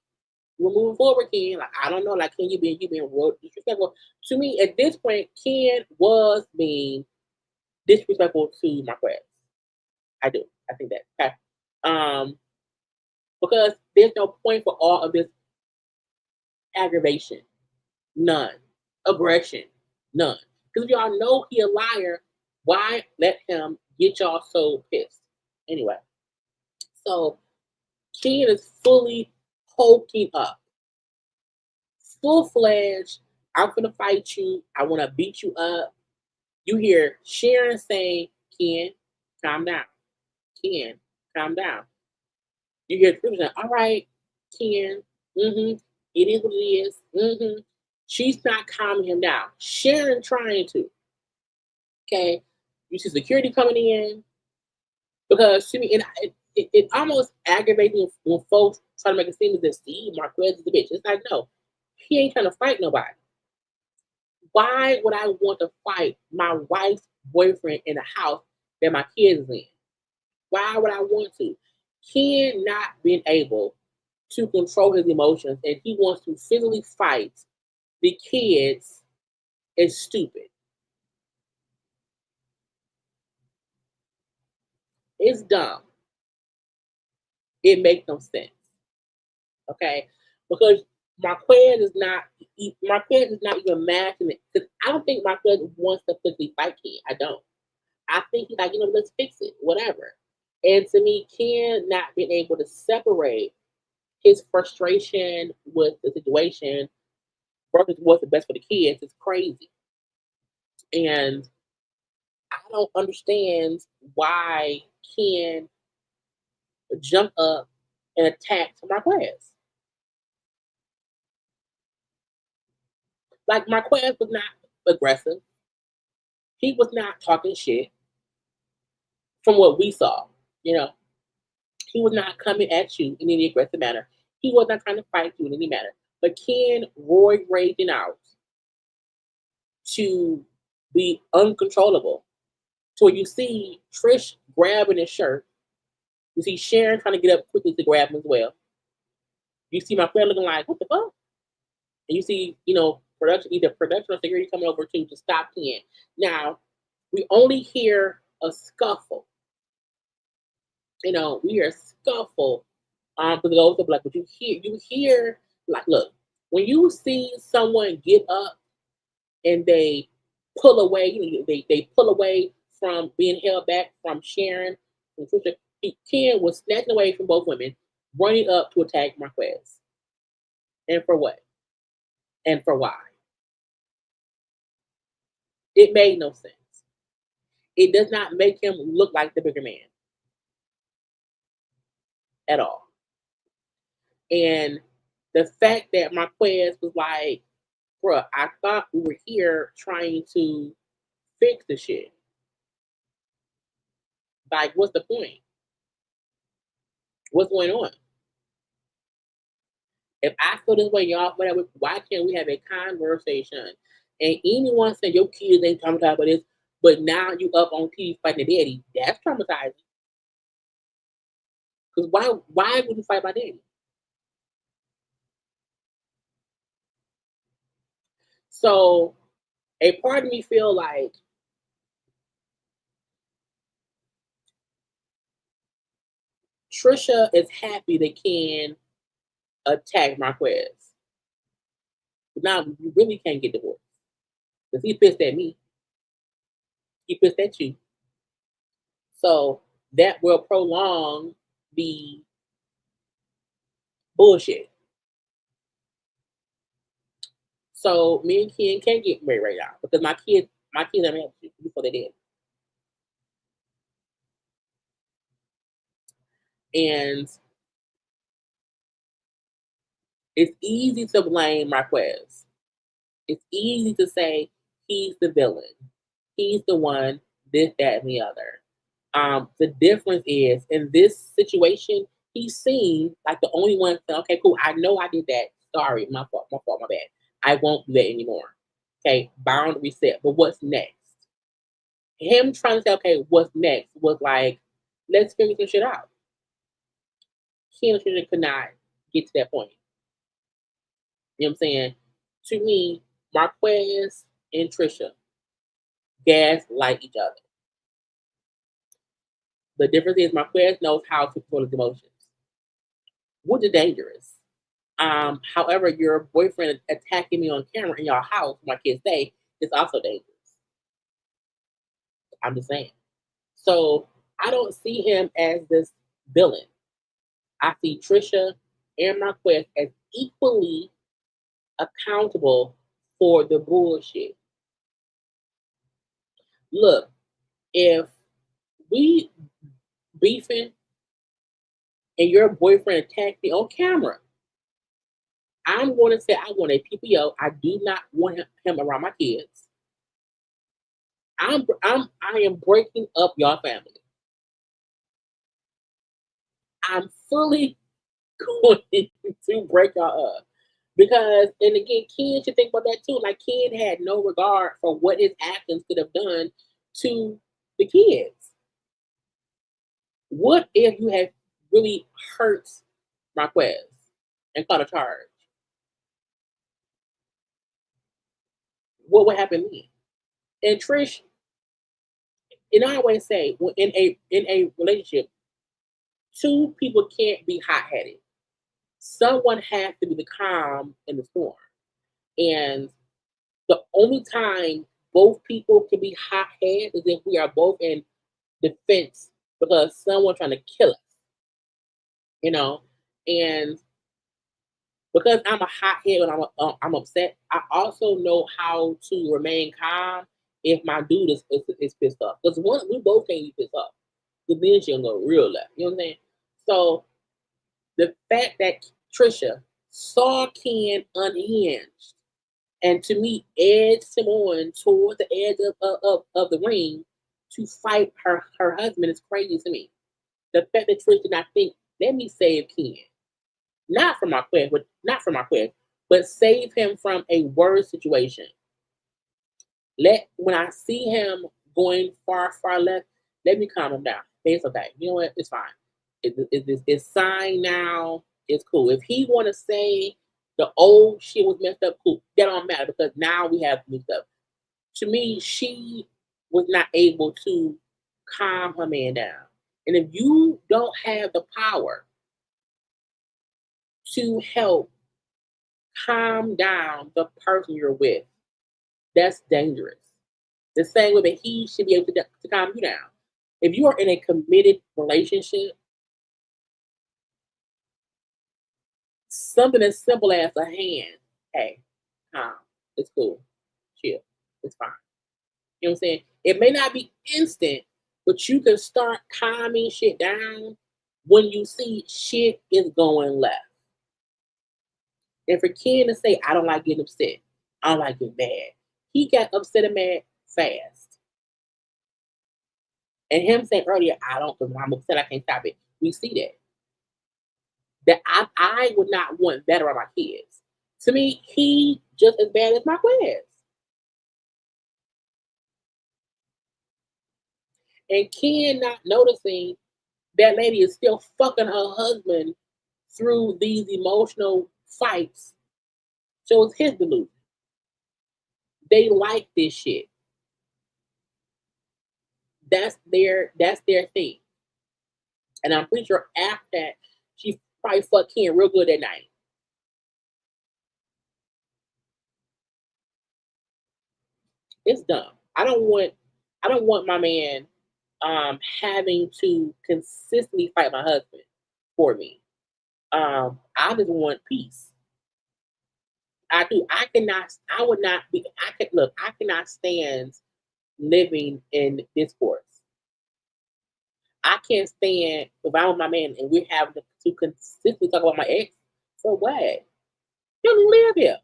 we're moving forward, Ken. Like, I don't know. Like, Ken, you being real disrespectful. To me, at this point, Ken was being disrespectful to Marquez. I do. I think that. Okay. Because there's no point for all of this aggravation. None. Aggression. None. Because y'all know he a liar. Why let him get y'all so pissed? Anyway. So Ken is fully hulking up. Full-fledged. I'm gonna fight you. I want to beat you up. You hear Sharon saying, Ken, calm down. Ken, calm down. You hear Trisha saying, all right, Ken, it is what it is. She's not calming him down. Sharon trying to. Okay? You see security coming in. Because to me, it almost aggravates me when folks try to make it seem as if, see, Marquez is a bitch. It's like, no, he ain't trying to fight nobody. Why would I want to fight my wife's boyfriend in a house that my kids is in? Why would I want to? Ken not being able to control his emotions and he wants to physically fight the kids is stupid. It's dumb. It makes no sense. Okay? Because Marquez is not even matching it. Because I don't think Marquez wants to physically fight Ken. I don't. I think he's like, let's fix it. Whatever. And to me, Ken not being able to separate his frustration with the situation versus what's the best for the kids is crazy. And I don't understand why Ken jump up and attack Marquez. Like, Marquez was not aggressive. He was not talking shit from what we saw. He was not coming at you in any aggressive manner. He was not trying to fight you in any manner. But Ken raging out to be uncontrollable. So you see Trish grabbing his shirt. You see Sharon trying to get up quickly to grab him as well. You see my friend looking like, what the fuck? And you see, either production or security coming over to stop Ken. Now, we only hear a scuffle. We hear a scuffle for the goes of black, but you hear, like, look, when you see someone get up and they pull away, they pull away from being held back from Sharon and Trisha. Ken was snatching away from both women, running up to attack Marquez. And for what? And for why? It made no sense. It does not make him look like the bigger man at all. And the fact that Marquez was like, bruh, I thought we were here trying to fix the shit. Like, what's the point? What's going on? If I feel this way, y'all, whatever, why can't we have a conversation? And anyone saying your kids ain't traumatized by this, but now you up on TV fighting the daddy, that's traumatizing. Because why would you fight my daddy? So a part of me feel like Trisha is happy they can attack Marquez. But now you really can't get divorced. Because he pissed at me. He pissed at you. So that will prolong the bullshit. So me and Ken can't get married right now because my kids haven't had shit before they did. And it's easy to blame Marquez. It's easy to say he's the villain. He's the one, this, that, and the other. The difference is in this situation, he seemed like the only one saying, okay, cool, I know I did that. Sorry, my fault, my bad. I won't do that anymore. Okay, boundary set. But what's next? Him trying to say, okay, what's next was like, let's figure some shit out. Ken and Tisha could not get to that point. You know what I'm saying? To me, Marquez and Trisha gaslight each other. The difference is Marquez knows how to control his emotions, which is dangerous. However, your boyfriend attacking me on camera in your house, my kids say, is also dangerous. I'm just saying. So I don't see him as this villain. I see Trisha and Marquez as equally accountable for the bullshit. Look, if we beefing and your boyfriend attacked me on camera, I'm going to say I want a PPO. I do not want him around my kids. I am breaking up your family. I'm fully going to break y'all up. Because, and again, Ken should think about that too. Like, Ken had no regard for what his actions could have done to the kids. What if you had really hurt Marquez and caught a charge? What would happen then? And Trish, and I always say, in a relationship, two people can't be hot-headed. Someone has to be the calm in the storm. And the only time both people can be hot-headed is if we are both in defense because someone's trying to kill us. You know? And because I'm a hothead when I'm upset, I also know how to remain calm if my dude is pissed off. Because we both can't be pissed off. Because then she'll go real left. You know what I'm saying? So the fact that Trisha saw Ken unhinged and to me edged him on toward the edge of the ring to fight her husband is crazy to me. The fact that Trisha did not think, let me save Ken. Not from Marquez, but save him from a worse situation. When I see him going far left, let me calm him down. It's okay. You know what? It's fine. It's signed now. It's cool. If he want to say the old shit was messed up, cool. That don't matter because now we have new stuff. To me, she was not able to calm her man down. And if you don't have the power to help calm down the person you're with, that's dangerous. The same way that he should be able to calm you down. If you are in a committed relationship, something as simple as a hand, hey, calm, it's cool, chill, it's fine. You know what I'm saying? It may not be instant, but you can start calming shit down when you see shit is going left. And for Ken to say, I don't like getting upset, I don't like getting mad, he got upset and mad fast. And him saying earlier, because when I'm upset, I can't stop it. We see that I would not want that around my kids. To me, he just as bad as Marquez. And Ken not noticing that lady is still fucking her husband through these emotional fights shows his delusion. They like this shit. That's their thing. And I'm pretty sure after that, she probably fucked Ken real good that night. It's dumb. I don't want my man having to consistently fight my husband for me. I just want peace. I do. I cannot stand living in discourse. I can't stand if I'm with my man and we're having to consistently talk about my ex. So what? You don't live here.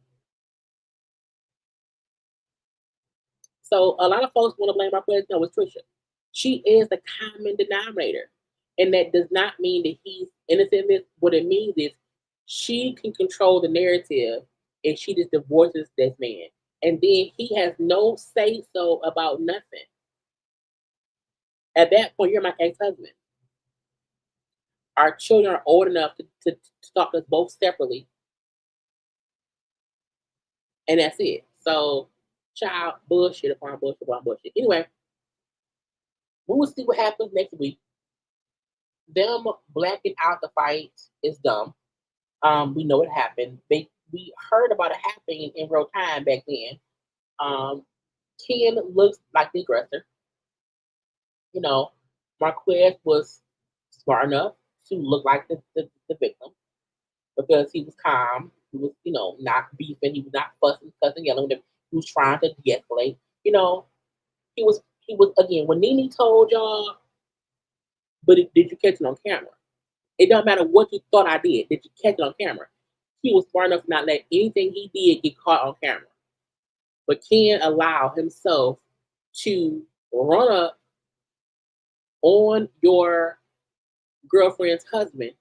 So a lot of folks want to blame Marquez. No, it's Trisha. She is the common denominator. And that does not mean that he's innocent in this. What it means is she can control the narrative and she just divorces this man. And then he has no say so about nothing. At that point, you're my ex-husband. Our children are old enough to talk to us both separately. And that's it. So, child, bullshit upon bullshit upon bullshit. Anyway, we will see what happens next week. Them blacking out the fight is dumb. We know it happened. We heard about it happening in real time back then. Ken looks like the aggressor. You know, Marquez was smart enough to look like the victim because he was calm. He was, not beefing. He was not fussing, cussing, yelling. He was trying to de-escalate. He was again, when Nene told y'all, but did you catch it on camera? It don't matter what you thought I did. Did you catch it on camera? He was smart enough to not let anything he did get caught on camera. But Ken allowed himself to run up on your girlfriend's husband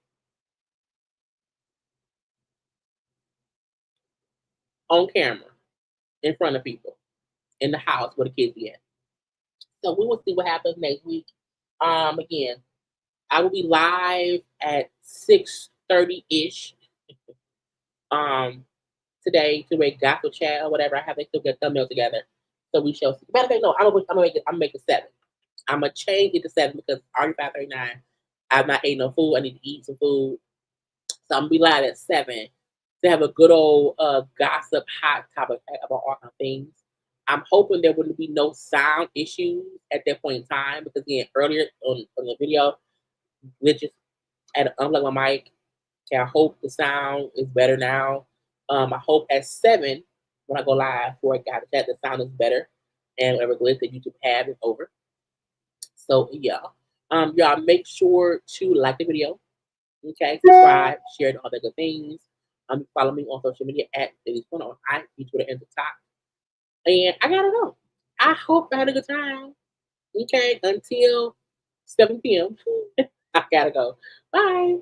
on camera in front of people in the house where the kids be at. So we will see what happens next week. Again, I will be live at 6:30-ish today to make gospel chat or whatever. I have to still get thumbnail together. So we shall see. Matter of fact, no, I'm gonna make it 7. I'm gonna change it to 7 because it's already 5:39. I've not ate no food. I need to eat some food. So I'm gonna be live at 7 to have a good old gossip hot topic about all kinds of things. I'm hoping there wouldn't be no sound issues at that point in time because again, earlier on the video, glitches. I had to unplug my mic. Okay, I hope the sound is better now. I hope at 7 when I go live for it, that the sound is better and whatever glitch that YouTube had is over. So yeah, y'all make sure to like the video. Okay, subscribe, share all the good things. Follow me on social media at JayLeesCorner on IG, Twitter, and TikTok. And I gotta go. I hope I had a good time. Okay, until 7 p.m. I gotta go. Bye.